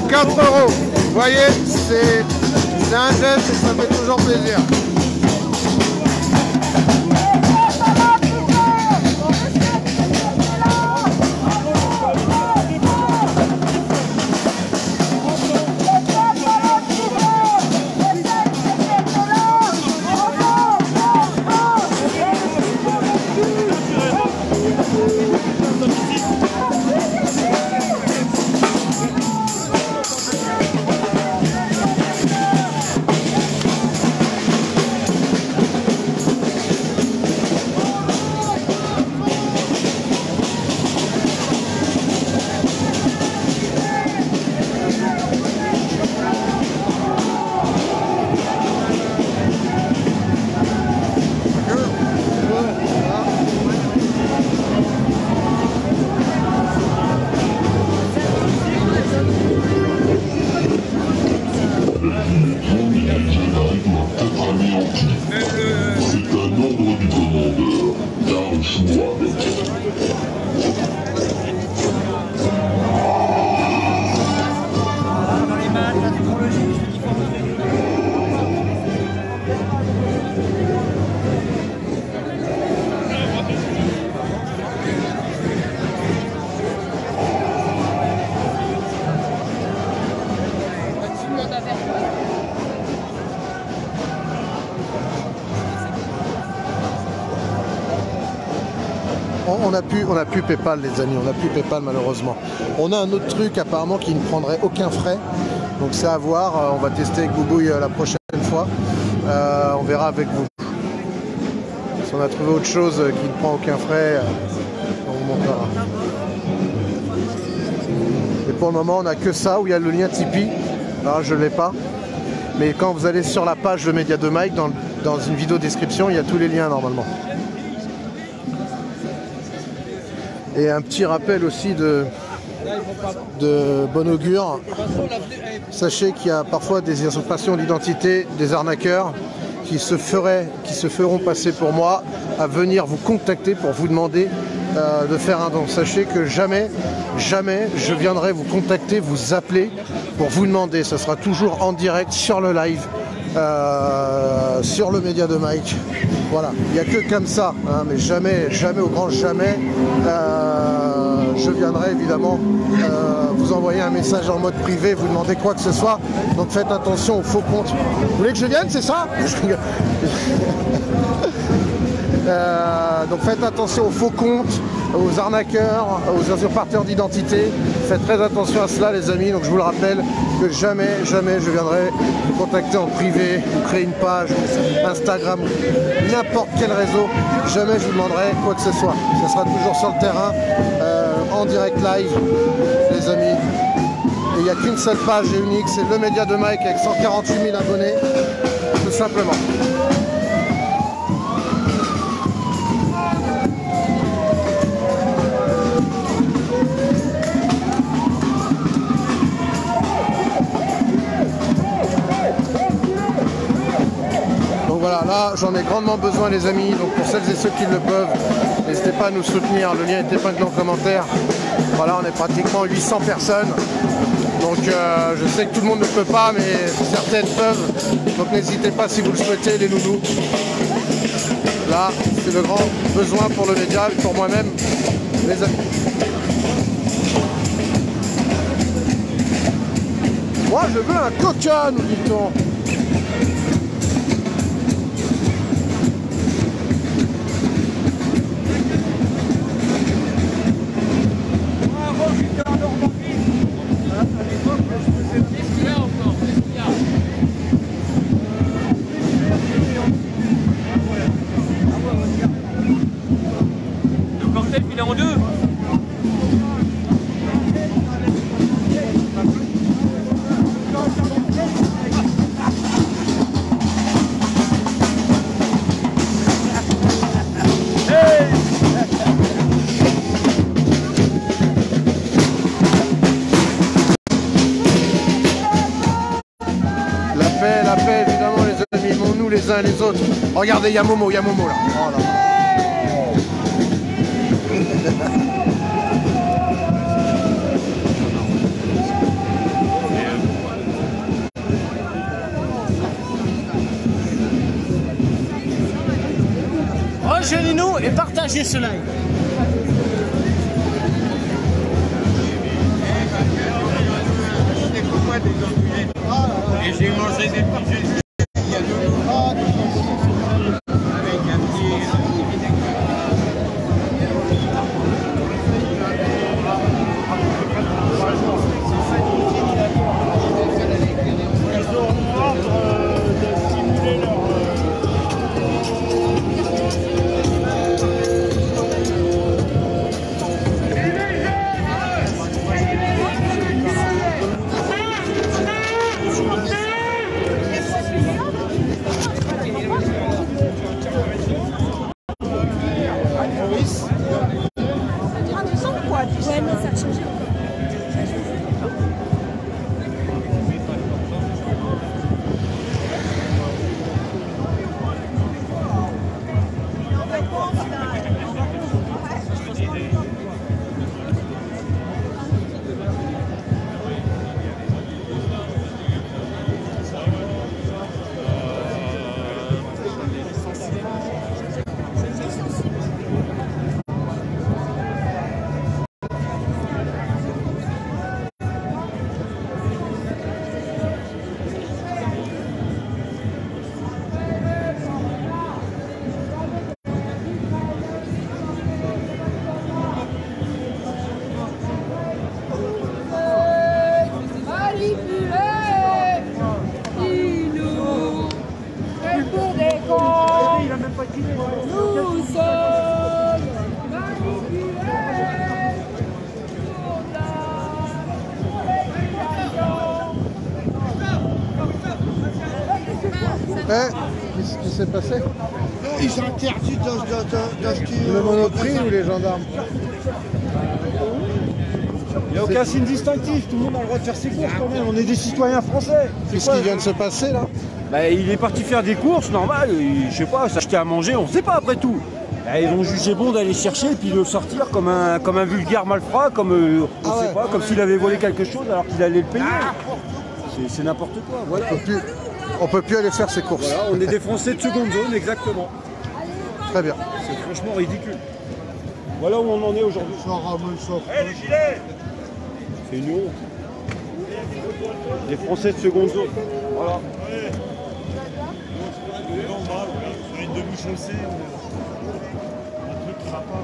4 €. Vous voyez, c'est un geste et ça fait toujours plaisir. On a plus PayPal les amis, on a plus PayPal malheureusement. On a un autre truc apparemment qui ne prendrait aucun frais. Donc c'est à voir, on va tester avec Boubouille la prochaine fois. On verra avec vous. Si on a trouvé autre chose qui ne prend aucun frais, on vous montrera. Et pour le moment on n'a que ça où il y a le lien Tipeee. Alors je ne l'ai pas. Mais quand vous allez sur la page de Média de Mike, dans une vidéo description, il y a tous les liens normalement. Et un petit rappel aussi de bon augure. Sachez qu'il y a parfois des usurpations d'identité, des arnaqueurs qui se feront passer pour moi à venir vous contacter pour vous demander de faire un don. Sachez que jamais je viendrai vous contacter, vous appeler pour vous demander. Ce sera toujours en direct sur le live, sur le média de Mike. Voilà, il n'y a que comme ça, hein, mais jamais au grand jamais, je viendrai évidemment vous envoyer un message en mode privé, vous demander quoi que ce soit. Donc faites attention aux faux comptes. Vous voulez que je vienne, c'est ça? Donc faites attention aux faux comptes, aux arnaqueurs, aux usurpateurs d'identité. Faites très attention à cela les amis, donc je vous le rappelle que jamais je viendrai vous contacter en privé, vous créer une page, Instagram, n'importe quel réseau, jamais je vous demanderai quoi que ce soit. Ça sera toujours sur le terrain, en direct live les amis. Et il n'y a qu'une seule page et unique, c'est le média de Mike avec 148 000 abonnés, tout simplement. Voilà, là j'en ai grandement besoin les amis, donc pour celles et ceux qui le peuvent, n'hésitez pas à nous soutenir, le lien est épinglé en commentaire. Voilà, on est pratiquement 800 personnes, donc je sais que tout le monde ne peut pas, mais certaines peuvent, donc n'hésitez pas si vous le souhaitez les loulous. Là, c'est le grand besoin pour le média et pour moi-même, les amis. Moi je veux un coca, nous dit-on. La paix, évidemment, les amis, aimons-nous les uns et les autres. Regardez, il y a Momo là. Oh là. Rejoignez-nous et partagez ce live. Et j'ai mangé des petits jeux. Qu'est-ce qui s'est passé? Ils ont interdit d'acheter... Le Monoprix ou les gendarmes? Il n'y a aucun signe distinctif, tout le monde a le droit de faire ses courses quand même, on est des citoyens français. Qu'est-ce qui vient de se passer là? Bah, il est parti faire des courses, normal, je sais pas, s'acheter à manger, on sait pas après tout. Bah, ils ont jugé bon d'aller chercher et puis de le sortir comme un vulgaire malfrat, comme on sait pas, comme s'il avait volé quelque chose alors qu'il allait le payer. C'est n'importe quoi, voilà. On peut plus aller faire ses courses. Voilà, on est des Français de seconde zone, exactement. Très bien. C'est franchement ridicule. Voilà où on en est aujourd'hui. Hey, les gilets! C'est une honte. Des Français de seconde zone. Voilà. Sur une demi-chaussée, un truc crapin.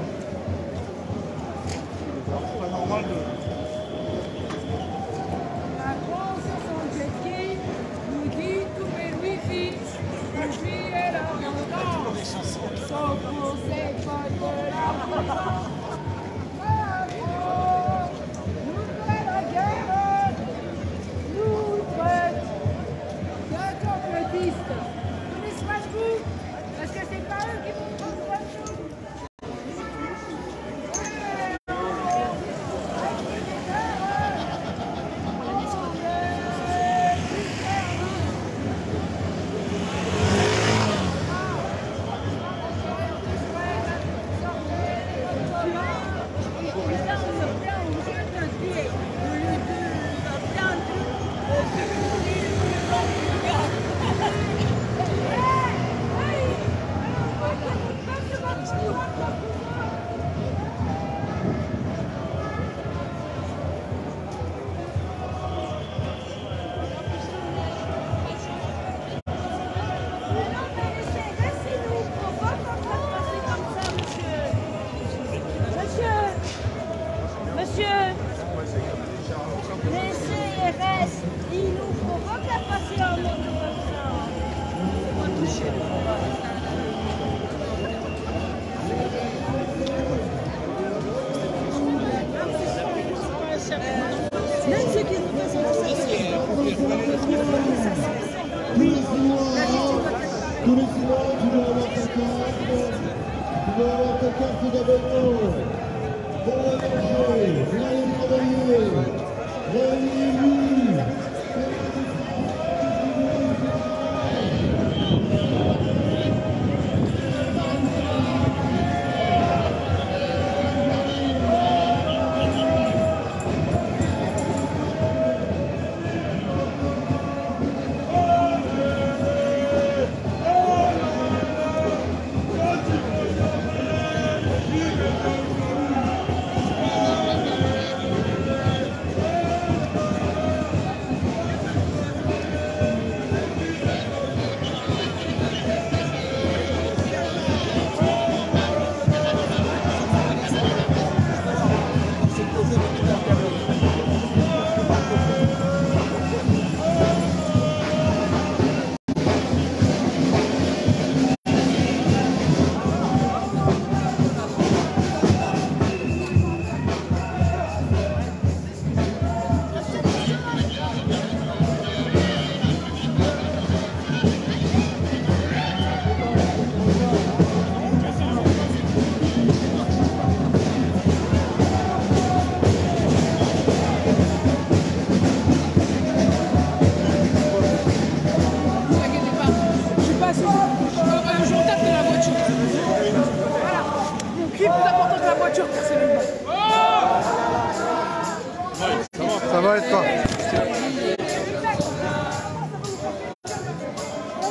Ça va être toi.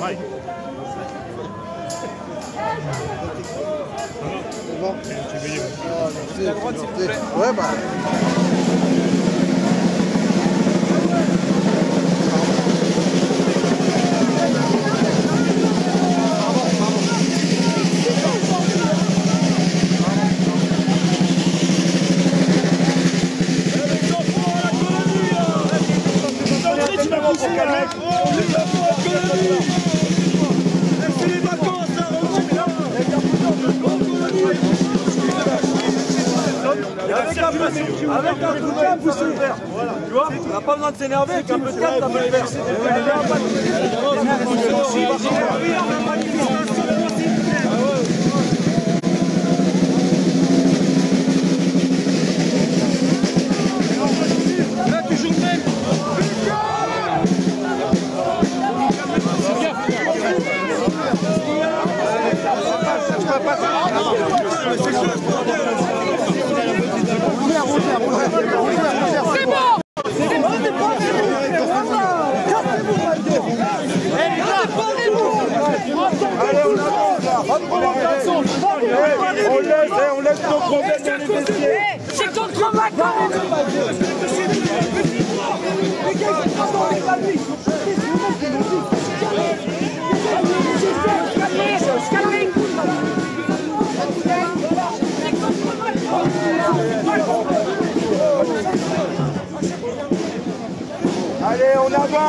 Ouais. C'est bon. La droite, s'il vous plaît. Ouais, bah. Avec un coup de pied poussé. Voilà. Tu vois, on n'a pas besoin de s'énerver, avec un peu de calme, ça peut le faire. Là, toujours même. C'est bon! On laisse nos problèmes dans les vestiaires. C'est ton travail quand même!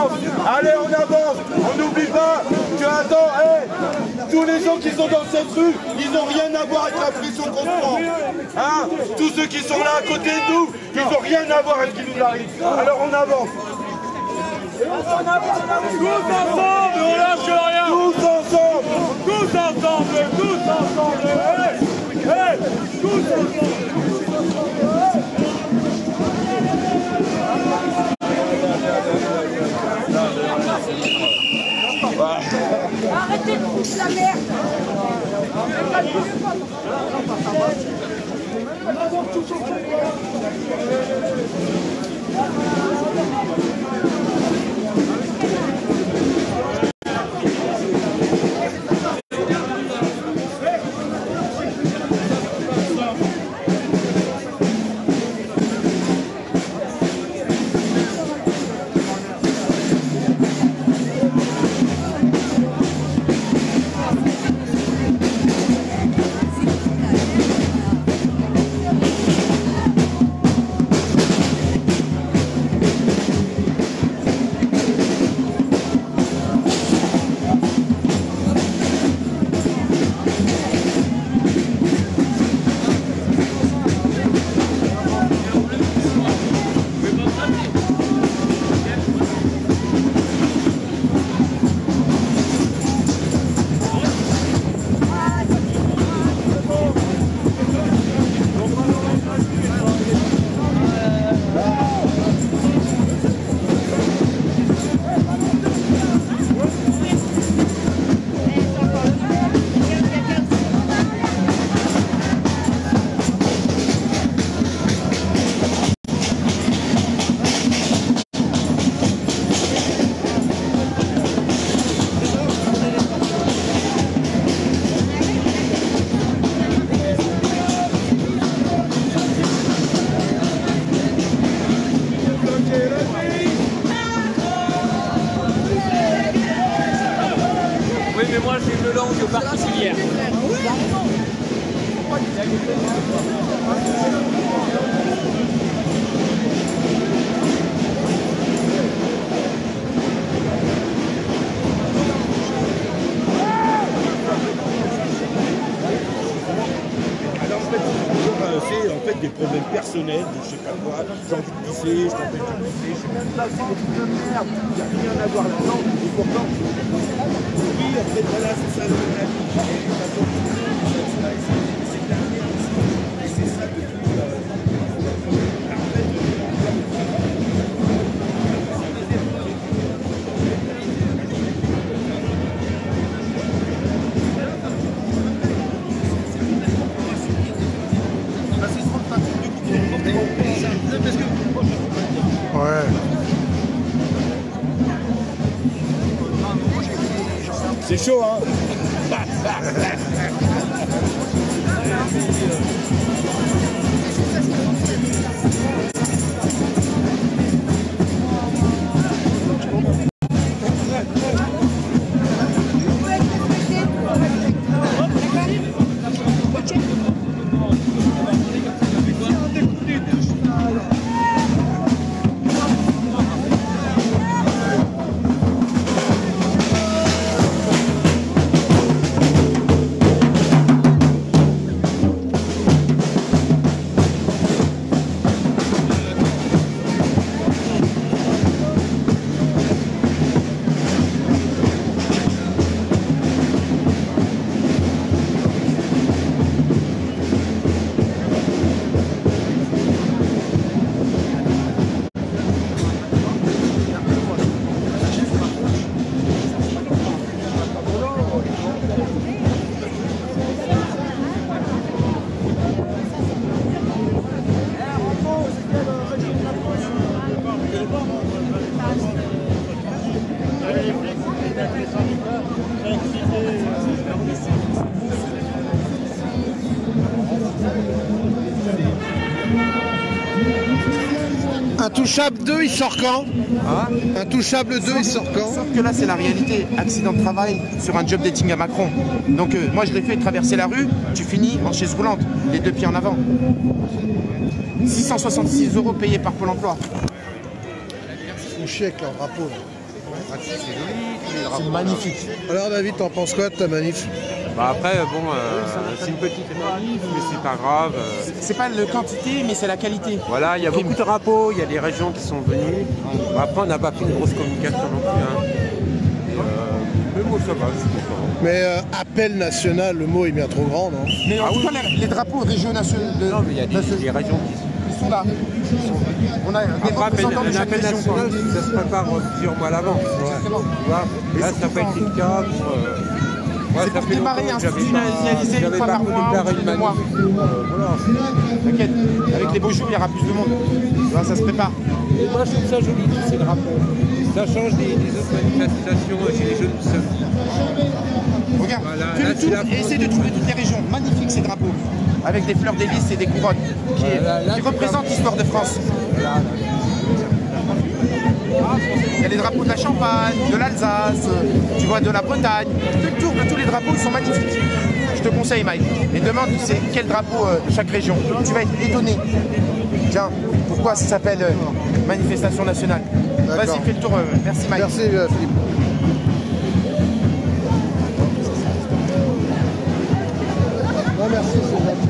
avance. Allez, on avance. On n'oublie pas que, attends, tous les gens qui sont dans cette rue, ils n'ont rien à voir avec la pression qu'on prend. Hein? Tous ceux qui sont là à côté de nous, ils n'ont rien à voir avec ce qui nous arrive. Alors on avance. Tous ensemble, on lâche rien. Tous ensemble. Tous ensemble. Tous ensemble. Tous ensemble. Arrêtez de foutre la merde. Mais moi j'ai une langue particulière. C'est en fait des problèmes personnels, je sais pas quoi, j'ai envie de pisser, je t'empêche de pisser, je sais même pas, c'est des trucs de merde, il n'y a rien à voir là-dedans, et pourtant, oui, en fait, voilà, c'est ça la vie, c'est de la merde, et c'est ça depuis... Ouais. C'est chaud, hein. Intouchable 2, il sort quand? Intouchable 2, il sort quand? Sauf que là, c'est la réalité. Accident de travail sur un job dating à Macron. Donc moi, je l'ai fait traverser la rue, tu finis en chaise roulante, les deux pieds en avant. 666 € payés par Pôle emploi. Ils font chier avec leur drapeau. Là. c'est joli, tous les drapeaux. C'est magnifique. Alors David, t'en penses quoi de ta manif? Bah après, bon, c'est une petite manif, mais c'est pas grave. C'est pas la quantité, mais c'est la qualité. Voilà, il y a beaucoup de drapeaux, il y a des régions qui sont venues. Après, on n'a pas fait une grosse communication non plus. Hein. Mais bon, ça va, je suis content. Mais appel national, le mot est bien trop grand, non? Mais en tout cas, les drapeaux régionaux nationaux. Non, mais il y a des régions qui sont là. On a des représentants de chaque région. National, ça se prépare plusieurs mois à l'avance. Tu vois, là, ça n'a pas été le cas pour... c'est pour démarrer institutionnaliser une fois par mois, ou 2 mois. Voilà. T'inquiète, avec les beaux jours, il y aura plus de monde. Voilà, ça se prépare. Et moi, je trouve ça joli, ces drapeaux. Ça change des autres manifestations chez les jeunes seuls. Regarde, fais le tour et essaie de trouver toutes les régions. Magnifiques ces drapeaux, avec des fleurs d'hélice et des couronnes, qui représentent l'histoire de France. Il y a les drapeaux de la Champagne, de l'Alsace, tu vois, de la Bretagne. Fais le tour de tous les drapeaux, ils sont magnifiques. Je te conseille, Mike. Et demande c'est quel drapeau de chaque région. Tu vas être étonné. Tiens, pourquoi ça s'appelle manifestation nationale? Vas-y, fais le tour. Merci, Mike. Merci, Philippe. Non, merci, c'est gentil.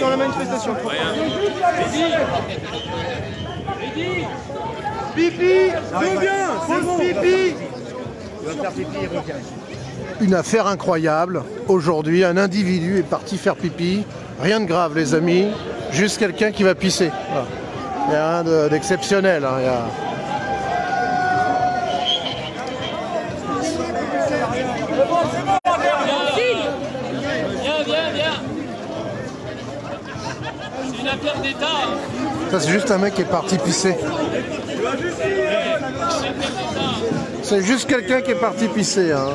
Dans la manifestation. Pipi, reviens, pipi. Une affaire incroyable. Aujourd'hui, un individu est parti faire pipi. Rien de grave, les amis. Juste quelqu'un qui va pisser. Voilà. Il n'y a rien d'exceptionnel. Hein. C'est une affaire d'État. Ça, c'est juste un mec qui est parti pisser. C'est juste quelqu'un qui est parti pisser. Hein.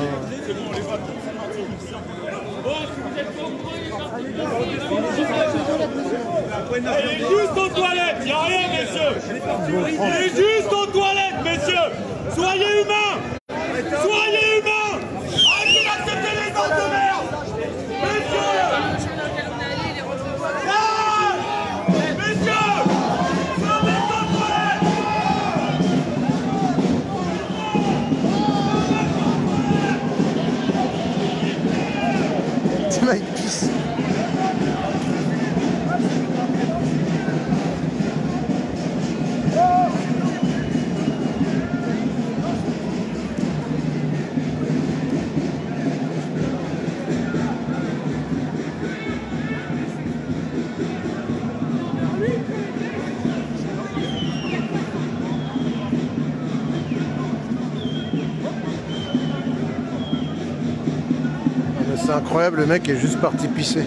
Il est juste aux toilettes, il n'y a rien, messieurs. Il est juste aux toilettes, messieurs. Soyez humains. Soyez humains. Arrêtez d'accepter les gens de merde. Messieurs. Messieurs. Soyez aux toilettes. C'est là, il pisse. C'est incroyable, le mec est juste parti pisser.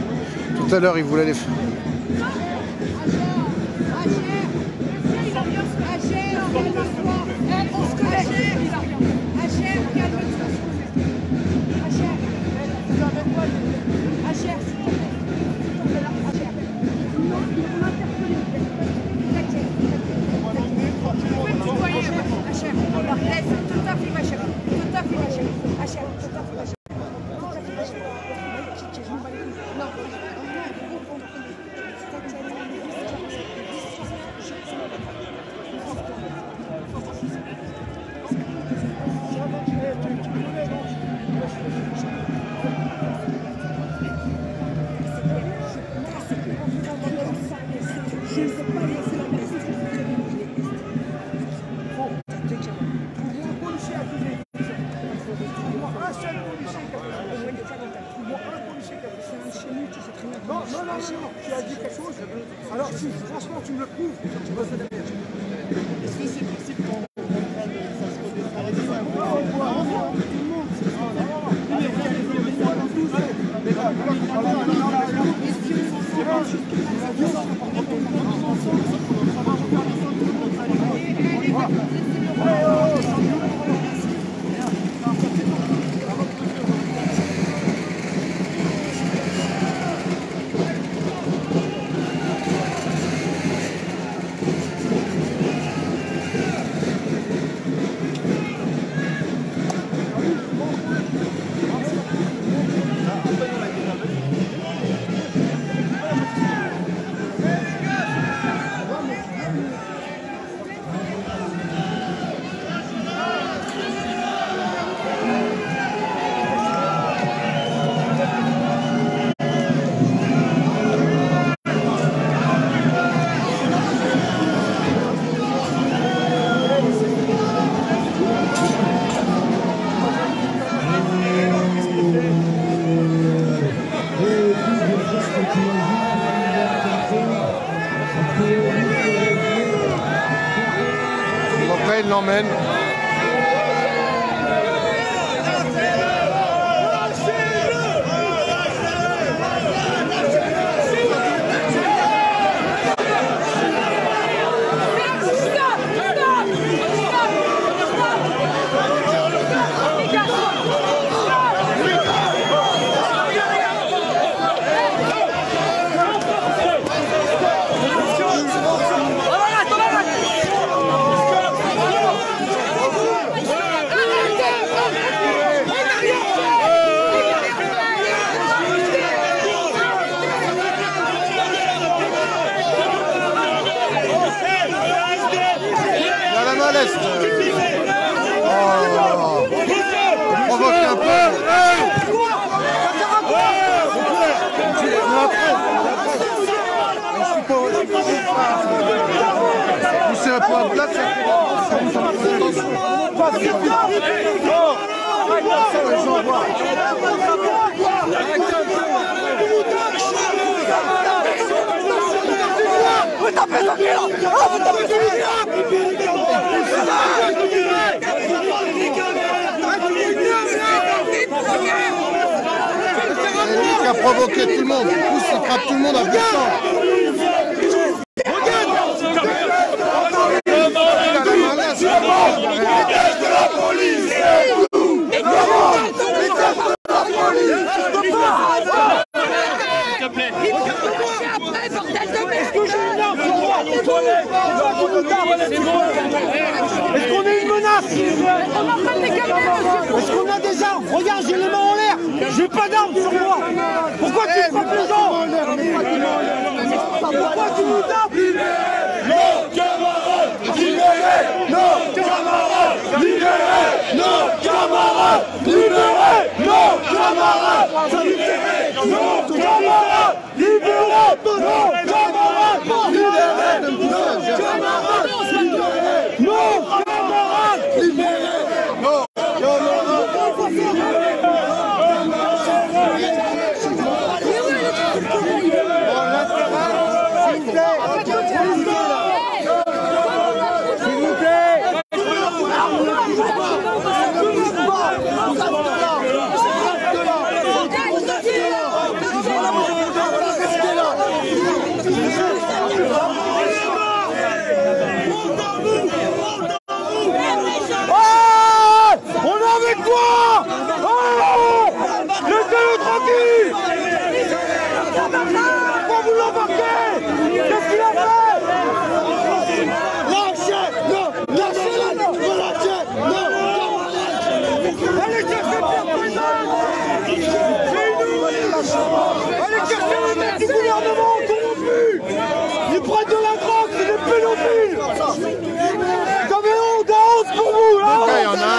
Tout à l'heure, il voulait les faire. Non, tu as dit quelque chose. Alors si, franchement, tu me le prouves. Est-ce que c'est possible qu'on prenne ça se Donc là, il l'emmène. Provoque un peu. C'est un point de place. C'est lui qui a provoqué tout le monde. Du coup, il frappe tout le monde à bout de sang. Est-ce qu'on est une menace? Est-ce qu'on a des armes? Regarde, j'ai les mains en l'air. J'ai pas d'armes sur moi. Pourquoi tu frappes les gens? Pourquoi tu nous tapes? Nos camarades libérés! Nos camarades libérés! Nos camarades libérés! Nos camarades libérés! Nos camarades libérés! Nos camarades libérés! Nos camarades libérés! Nos camarades libérés! Nos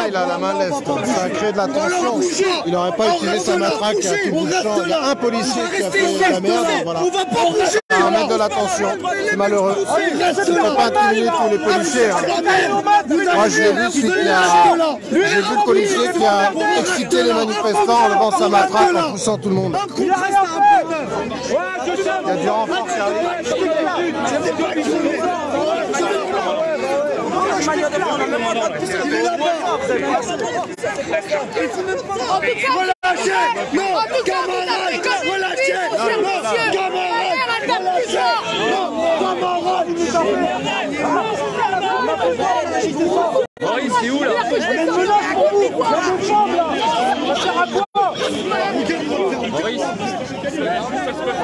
il a la main leste, ça a créé de la tension. Il n'aurait pas utilisé sa matraque à tout bout de champ. Il y a un policier qui a fait la merde, voilà. Ça va mettre de la tension, c'est malheureux. Il ne faut pas intimider tous les policiers. Moi je l'ai vu, j'ai vu le policier qui a excité les manifestants en levant sa matraque en poussant tout le monde. Il a rien fait. Il y a du renfort qui arrive. Relâchez! Non! Camarades! Relâchez! Non! Camarades! Relâchez! Non! Camarades! Maurice, c'est où là? Maurice,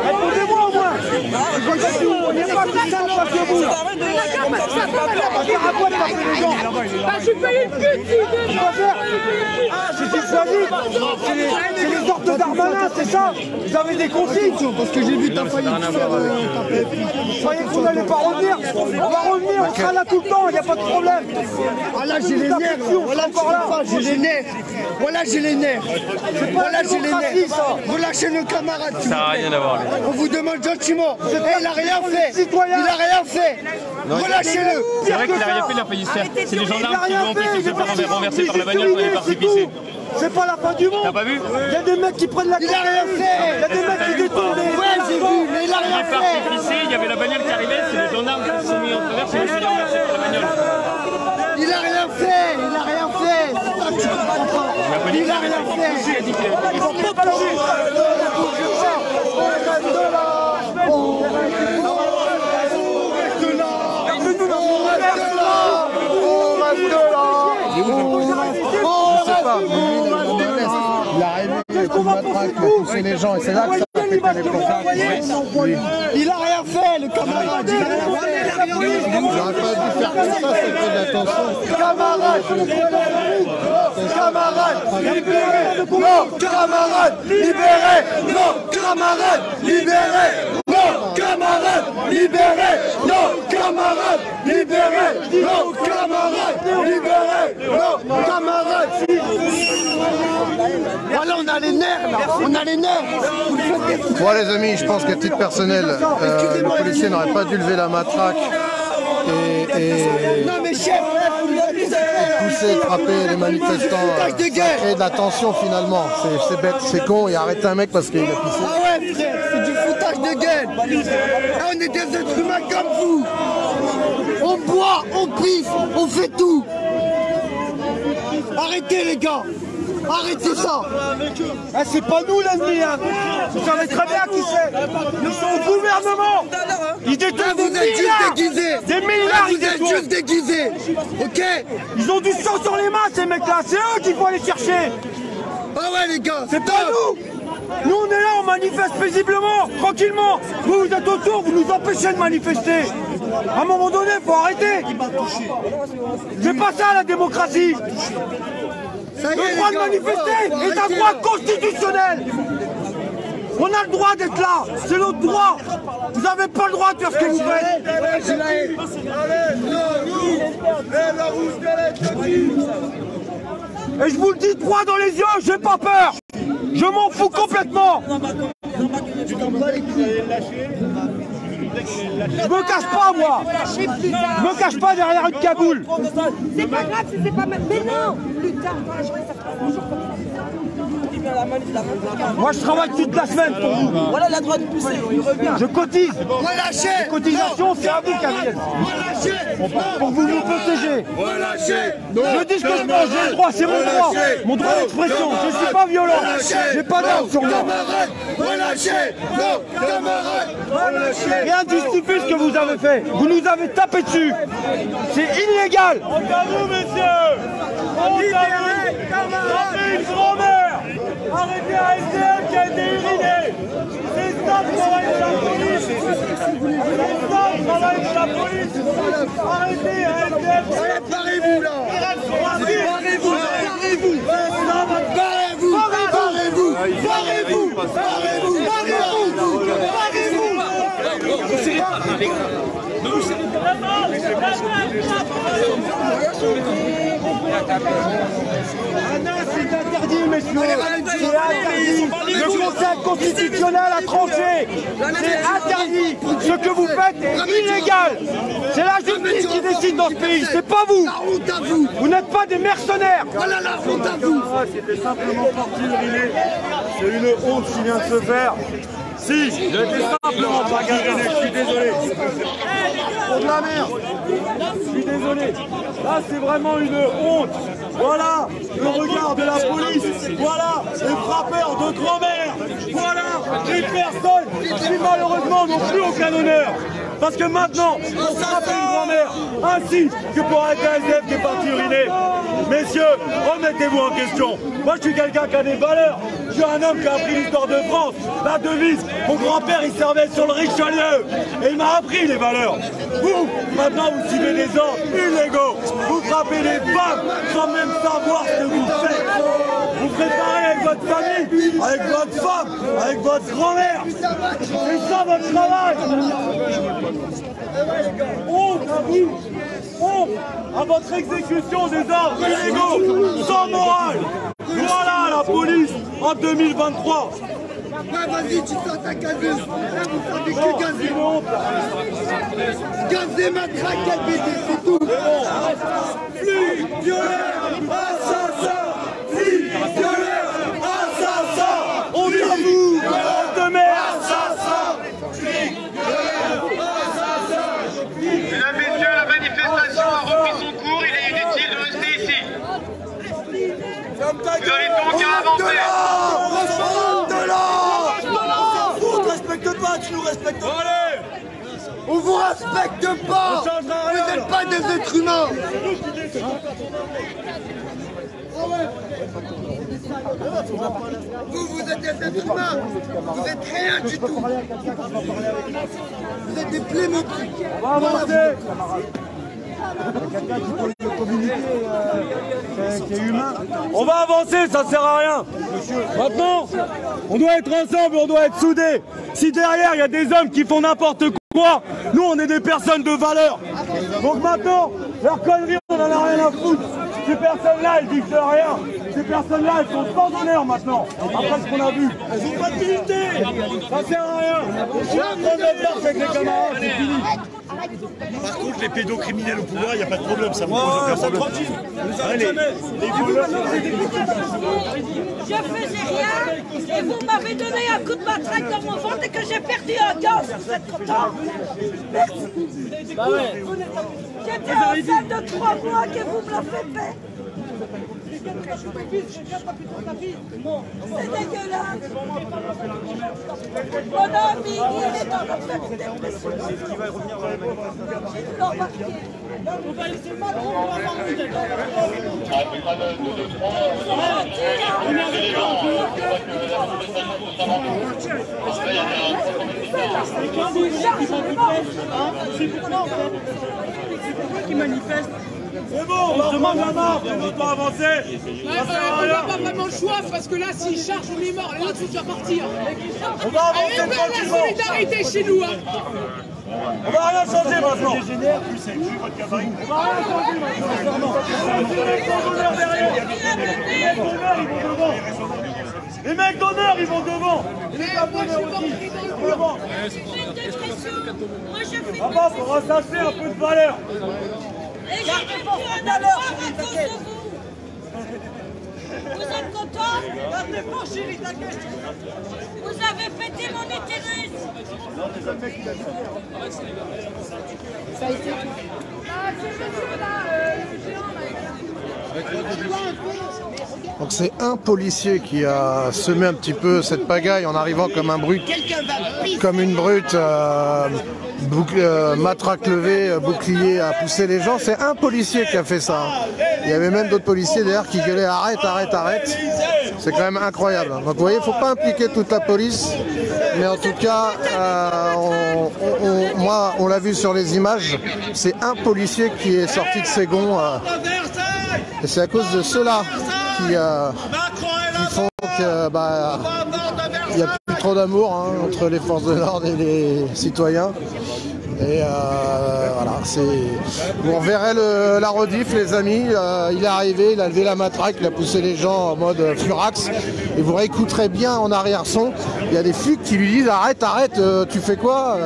répondez-moi au moins! On n'est pas tout ça, je suis payé une pute! C'est les ordres de Darmanin, c'est ça? Vous avez des consignes? Parce que j'ai vu ta faillite. Vous croyez que vous n'allez pas revenir? On va revenir, on sera là tout le temps, il n'y a pas de problème. Ah là j'ai les nerfs, voilà encore là. J'ai les nerfs. Voilà j'ai les nerfs. Voilà j'ai les nerfs. Relâchez nos camarades. ça n'a rien à voir. On vous demande gentiment. Il n'a rien fait. Il n'a rien fait. Relâchez-le. C'est vrai qu'il n'a rien fait, il a failli se faire. C'est les gendarmes qui l'ont empêché de se faire renverser par la bagnole quand il est parti pisser. C'est pas la fin du monde. T'as pas vu? Il y a des mecs qui prennent la. Il a rien fait. Il y a des mecs qui détournent. Ouais, j'ai vu, mais il a rien fait. Il est parti pisser, il y avait la bagnole qui arrivait, c'est les gendarmes qui se sont mis en travers, c'est lui qui l'a renversé par la bagnole. Il a rien fait. Il a rien fait. Il a rien fait. Ils vont pas bouger. Il a réveillé tout le matraque, il a poussé les gens et c'est là que ça a fait que les blocages. Il a rien fait, le camarade. Il n'aurait pas dû faire comme ça, c'est trop d'attention. Camarade, camarade, libérez. Non, camarade, libérez. Non, camarade, libérez. Non, camarade, libérez. Non, camarade, libérez. Non, camarade, libérez. Non, camarade. Voilà, on a les nerfs là, on a les nerfs. Bon les amis, je pense qu'à titre personnel, le policier n'aurait pas dû lever la matraque et pousser, frapper les manifestants. Ça crée de la tension finalement. C'est bête, c'est con, et arrêter un mec parce qu'il a pissé. Ah ouais frère, c'est du foutage de gueule. On est des êtres humains comme vous. On boit, on pisse, on fait tout. Arrêtez les gars. Arrêtez ça! Ah, c'est pas nous l'ennemi, hein! Vous savez très bien qui c'est! Ils sont au gouvernement! Ils détournent des milliards! Des milliards ils détournent! Vous êtes juste déguisés! Ok? Ils ont du sang sur les mains ces mecs-là! C'est eux qu'il faut aller chercher! Ah ouais les gars! C'est pas nous! Nous on est là, on manifeste paisiblement, tranquillement! Vous vous êtes autour, vous nous empêchez de manifester! À un moment donné, faut arrêter! C'est pas ça la démocratie! Le droit de manifester est un droit constitutionnel. On a le droit d'être là, c'est notre droit. Vous n'avez pas le droit de faire ce que vous faites. Et je vous le dis droit dans les yeux, j'ai pas peur. Je m'en fous complètement. Je me cache pas moi. Je me cache pas derrière une cagoule. C'est pas grave si c'est pas mal. Mais non. Plus tard dans la journée, ça se passe toujours comme ça. Moi je travaille toute la semaine pour vous. Voilà la droite poussée, il revient. Je cotise. Les cotisations, c'est à vous qu'elles viennent. Pour vous nous protéger. Je dis ce que je pense, j'ai le droit, c'est mon droit. Mon droit d'expression. Je ne suis pas violent. J'ai pas d'arme sur moi. Rien ne justifie ce que vous avez fait. Vous nous avez tapé dessus. C'est illégal. Honte à vous, messieurs. Honte à vous. Une grand-mère. Arrêtez un SDF qui a été uriné. C'est ça le travail de la police. C'est ça le travail de la police. Arrêtez un SDF. Barrez-vous là. Barrez-vous. Barrez-vous. Barrez-vous. Barrez-vous. Barrez-vous. Barrez-vous. C'est interdit, messieurs. C'est interdit. Le Conseil constitutionnel a tranché. C'est interdit. Ce que vous faites est illégal. C'est la justice qui décide dans ce pays. C'est pas vous. Vous n'êtes pas des mercenaires. Voilà la honte à vous. C'était simplement parti uriner. C'est une honte qui vient de se faire. Si, simplement pas gagné, je suis désolé. Pour de la merde. Je suis désolé. Là, c'est vraiment une honte. Voilà le regard de la police. Voilà les frappeurs de grand-mère. Voilà les personnes qui malheureusement n'ont plus aucun honneur. Parce que maintenant, on frappe une grand-mère ainsi que pour un SDF qui est parti uriner. Messieurs, remettez-vous en question. Moi, je suis quelqu'un qui a des valeurs. Je suis un homme qui a appris l'histoire de France. La devise, mon grand-père, il servait sur le Richelieu. Et il m'a appris les valeurs. Vous, maintenant, vous suivez des ordres illégaux. Vous frappez les femmes sans même savoir ce que vous faites. Vous préparez avec votre famille, avec votre femme, avec votre grand-mère. C'est ça votre travail. Honte à vous. Honte à votre exécution des ordres illégaux, sans morale. Voilà la police en 2023. Ouais, vas-y, tu sors ta gazeuse. Là, vous sortez que gazer. Gazer, matraque, calbédé, c'est tout. Flic, violeur, assassin. Flic, violeur, assassin. On dit à vous, honte de merde. Assassin. Flic, violeur, assassin. Mesdames, messieurs, la manifestation a repris son cours. Il est inutile de rester ici. Vous avez donc à avancer. Tu nous respectes pas. On vous respecte pas. Vous n'êtes pas des êtres humains. Vous êtes des êtres humains. Vous êtes rien du tout. Vous êtes des Playmobil. On va avancer. Quelqu'un qui peut le communiquer, qui est humain. On va avancer, ça sert à rien. Maintenant, on doit être ensemble, on doit être soudés. Si derrière il y a des hommes qui font n'importe quoi, nous on est des personnes de valeur. Donc maintenant, leurs conneries, on en a rien à foutre. Ces personnes-là, elles disent rien. Ces personnes-là, elles sont sans honneur maintenant. Après ce qu'on a vu. Elles n'ont pas de dignité. Ça sert à rien. Je suis en train de faire avec les camarades, c'est fini. Par contre, les pédocriminels au pouvoir, il n'y a pas de problème, ça vous pose aucun problème. Tranquille. Je faisais rien et vous m'avez donné un coup de matraque dans mon ventre et que j'ai perdu un gaz. Vous êtes content? Merci. Bah ouais. J'étais enceinte de 3 mois que vous me la faites paix. C'est dégueulasse. Mon ami, il est en train de faire une dépression. Il l'a remarqué. On va laisser pas trop, on va parler. Qui manifeste. C'est bon, on demande la marque, on ne veut pas avancer. On n'a pas vraiment le choix parce que là, s'ils chargent, on est mort. Et là, tu vas partir. On va avancer tranquillement. La solidarité chez nous. On va rien changer maintenant. On va rien changer maintenant. Les mecs d'honneur, ils vont devant. Les mecs d'honneur, ils vont devant. Là-bas, faut ressasser un peu de valeur. Et j'ai fait plus un alors à cause de vous. Vous êtes contents? Vous avez pété mon utérus. Ça a été. Ah, c'est monsieur là, le géant là. Donc c'est un policier qui a semé un petit peu cette pagaille en arrivant comme un brute, comme une brute, matraque levée, bouclier à pousser les gens. C'est un policier qui a fait ça. Il y avait même d'autres policiers d'ailleurs qui gueulaient arrête, arrête, arrête. C'est quand même incroyable. Donc vous voyez, il ne faut pas impliquer toute la police. Mais en tout cas, moi on l'a vu sur les images, c'est un policier qui est sorti de ses gonds. Et c'est à cause de ceux-là qui font que il n'y a plus trop d'amour entre les forces de l'ordre et les citoyens. Et voilà, vous verrez la rediff, les amis. Il est arrivé, il a levé la matraque, il a poussé les gens en mode furax. Et vous réécouterez bien en arrière-son. Il y a des flics qui lui disent arrête, arrête, tu fais quoi?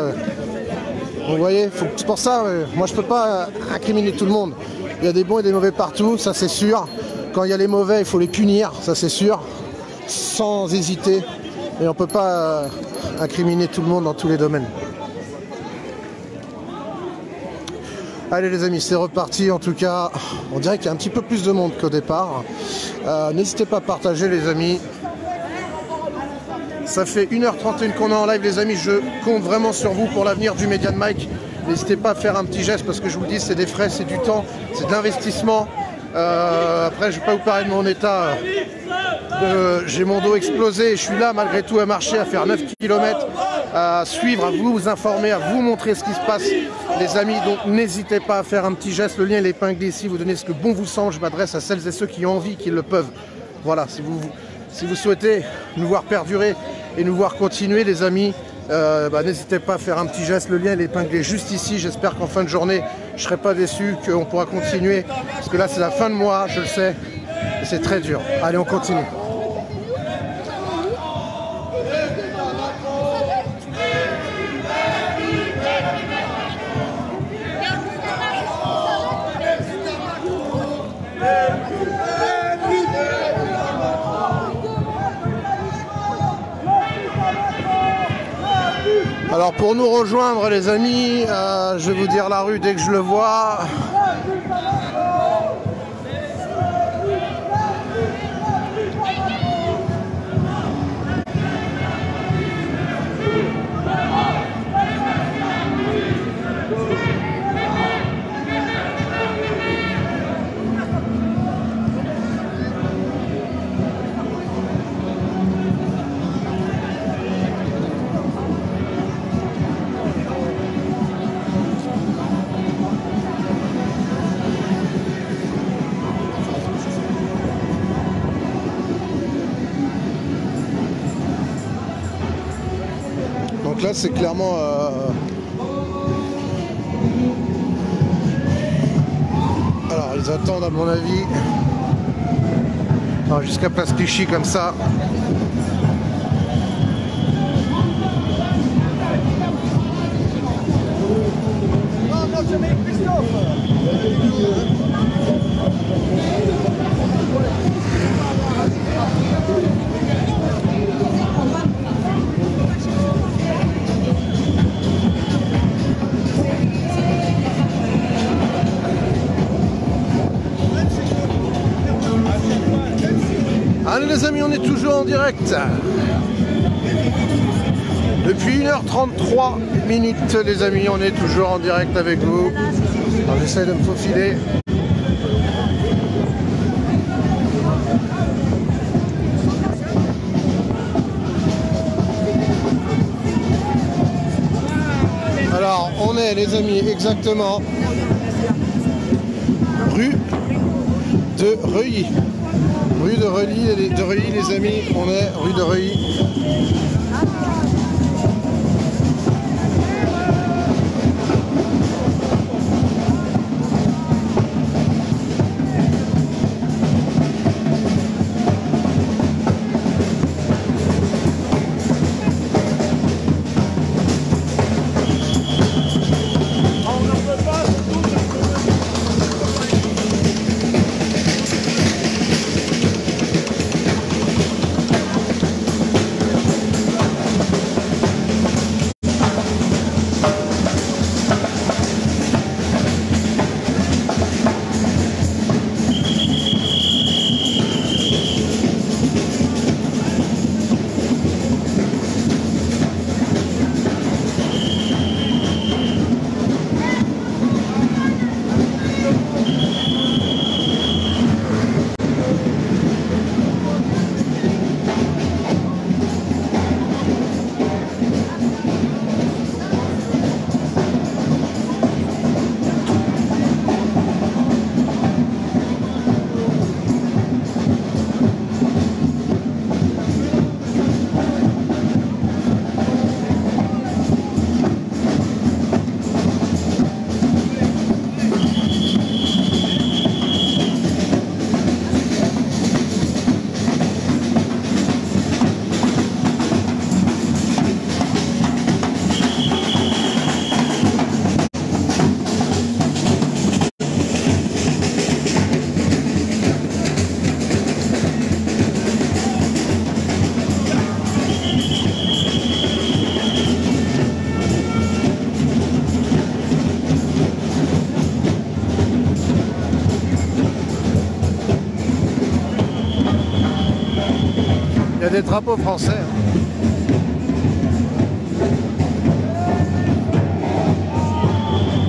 Vous voyez, c'est pour ça, moi je peux pas incriminer tout le monde. Il y a des bons et des mauvais partout, ça c'est sûr. Quand il y a les mauvais, il faut les punir, ça c'est sûr, sans hésiter. Et on ne peut pas incriminer tout le monde dans tous les domaines. Allez les amis, c'est reparti. En tout cas, on dirait qu'il y a un petit peu plus de monde qu'au départ. N'hésitez pas à partager les amis. Ça fait 1h31 qu'on est en live les amis. Je compte vraiment sur vous pour l'avenir du Median Mike. N'hésitez pas à faire un petit geste parce que je vous le dis, c'est des frais, c'est du temps, c'est de l'investissement. Après, je ne vais pas vous parler de mon état. J'ai mon dos explosé et je suis là malgré tout à marcher, à faire 9 km, à suivre, à vous informer, à vous montrer ce qui se passe les amis. Donc n'hésitez pas à faire un petit geste, le lien est épinglé ici, vous donnez ce que bon vous semble. Je m'adresse à celles et ceux qui ont envie, qui le peuvent. Voilà, si vous souhaitez nous voir perdurer et nous voir continuer les amis, n'hésitez pas à faire un petit geste, le lien est épinglé juste ici. J'espère qu'en fin de journée je ne serai pas déçu, qu'on pourra continuer, parce que là c'est la fin de mois, je le sais, et c'est très dur. Allez, on continue. Alors pour nous rejoindre les amis, je vais vous dire la rue dès que je le vois. Donc là c'est clairement alors ils attendent à mon avis jusqu'à Place Clichy comme ça. Allez les amis, on est toujours en direct. Depuis 1h33 les amis, on est toujours en direct avec vous. Alors j'essaie de me faufiler. Alors on est les amis exactement rue de Reuilly. Rue de Reuilly les amis, on est rue de Reuilly. les drapeaux français.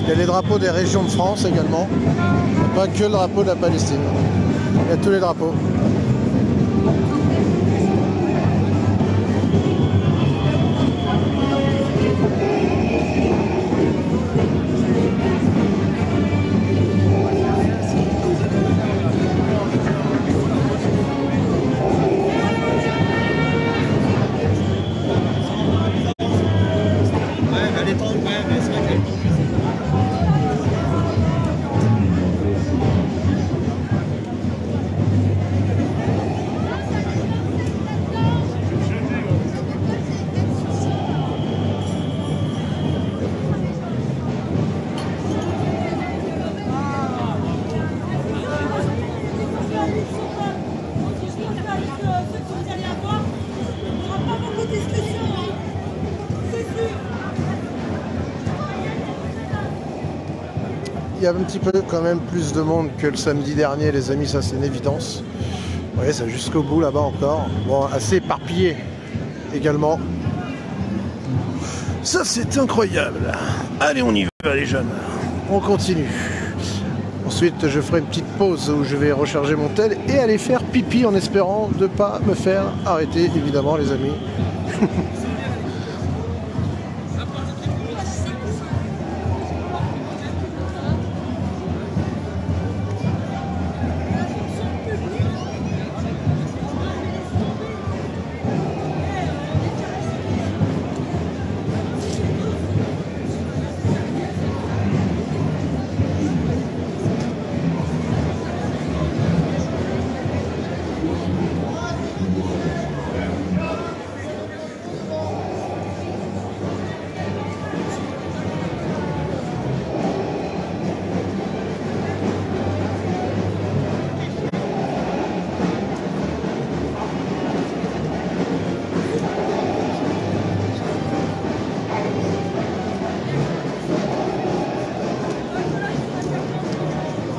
Il y a les drapeaux des régions de France également. Pas que le drapeau de la Palestine. Il y a tous les drapeaux. Il y a un petit peu quand même plus de monde que le samedi dernier, les amis, ça c'est une évidence. Vous voyez, ça jusqu'au bout là-bas encore. Bon, assez éparpillé également. Ça c'est incroyable. Allez, on y va les jeunes. On continue. Ensuite, je ferai une petite pause où je vais recharger mon tel et aller faire pipi en espérant de ne pas me faire arrêter, évidemment, les amis.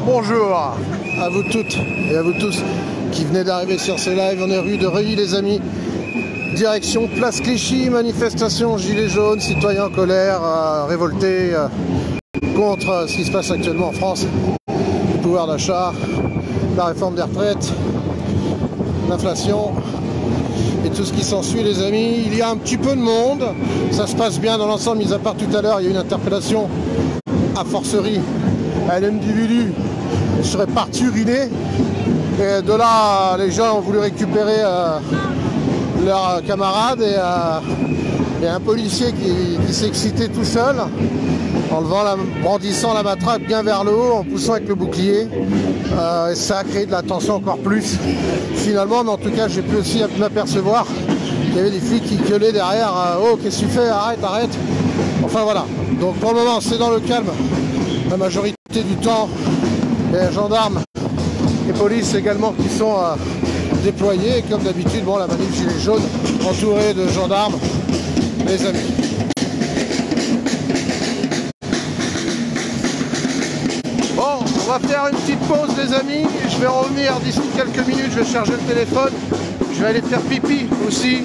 Bonjour à vous toutes et à vous tous qui venez d'arriver sur ce live. On est rue de Reuilly les amis. Direction Place Clichy, manifestation gilets jaunes, citoyens en colère, révoltés contre ce qui se passe actuellement en France. Le pouvoir d'achat, la réforme des retraites, l'inflation et tout ce qui s'ensuit les amis. Il y a un petit peu de monde, ça se passe bien dans l'ensemble, mis à part tout à l'heure, il y a eu une interpellation à forcerie à l'individu serait parti uriner et de là les gens ont voulu récupérer leurs camarades et un policier qui s'est excité tout seul en brandissant la matraque bien vers le haut, en poussant avec le bouclier et ça a créé de la tension encore plus finalement, mais en tout cas j'ai pu aussi m'apercevoir qu'il y avait des flics qui gueulaient derrière oh qu'est-ce que tu fais, arrête, arrête, enfin voilà, donc pour le moment c'est dans le calme la majorité du temps. Il y a gendarmes et police également qui sont déployés. Et comme d'habitude, bon, la manif gilet jaune entourée de gendarmes, les amis. Bon, on va faire une petite pause les amis. Je vais revenir d'ici quelques minutes, je vais charger le téléphone. Je vais aller faire pipi aussi.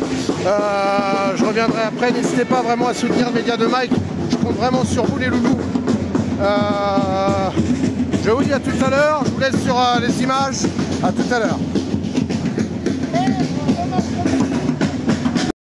Je reviendrai après. N'hésitez pas vraiment à soutenir le média de Mike. Je compte vraiment sur vous les loulous. Je vous dis à tout à l'heure, je vous laisse sur les images, à tout à l'heure.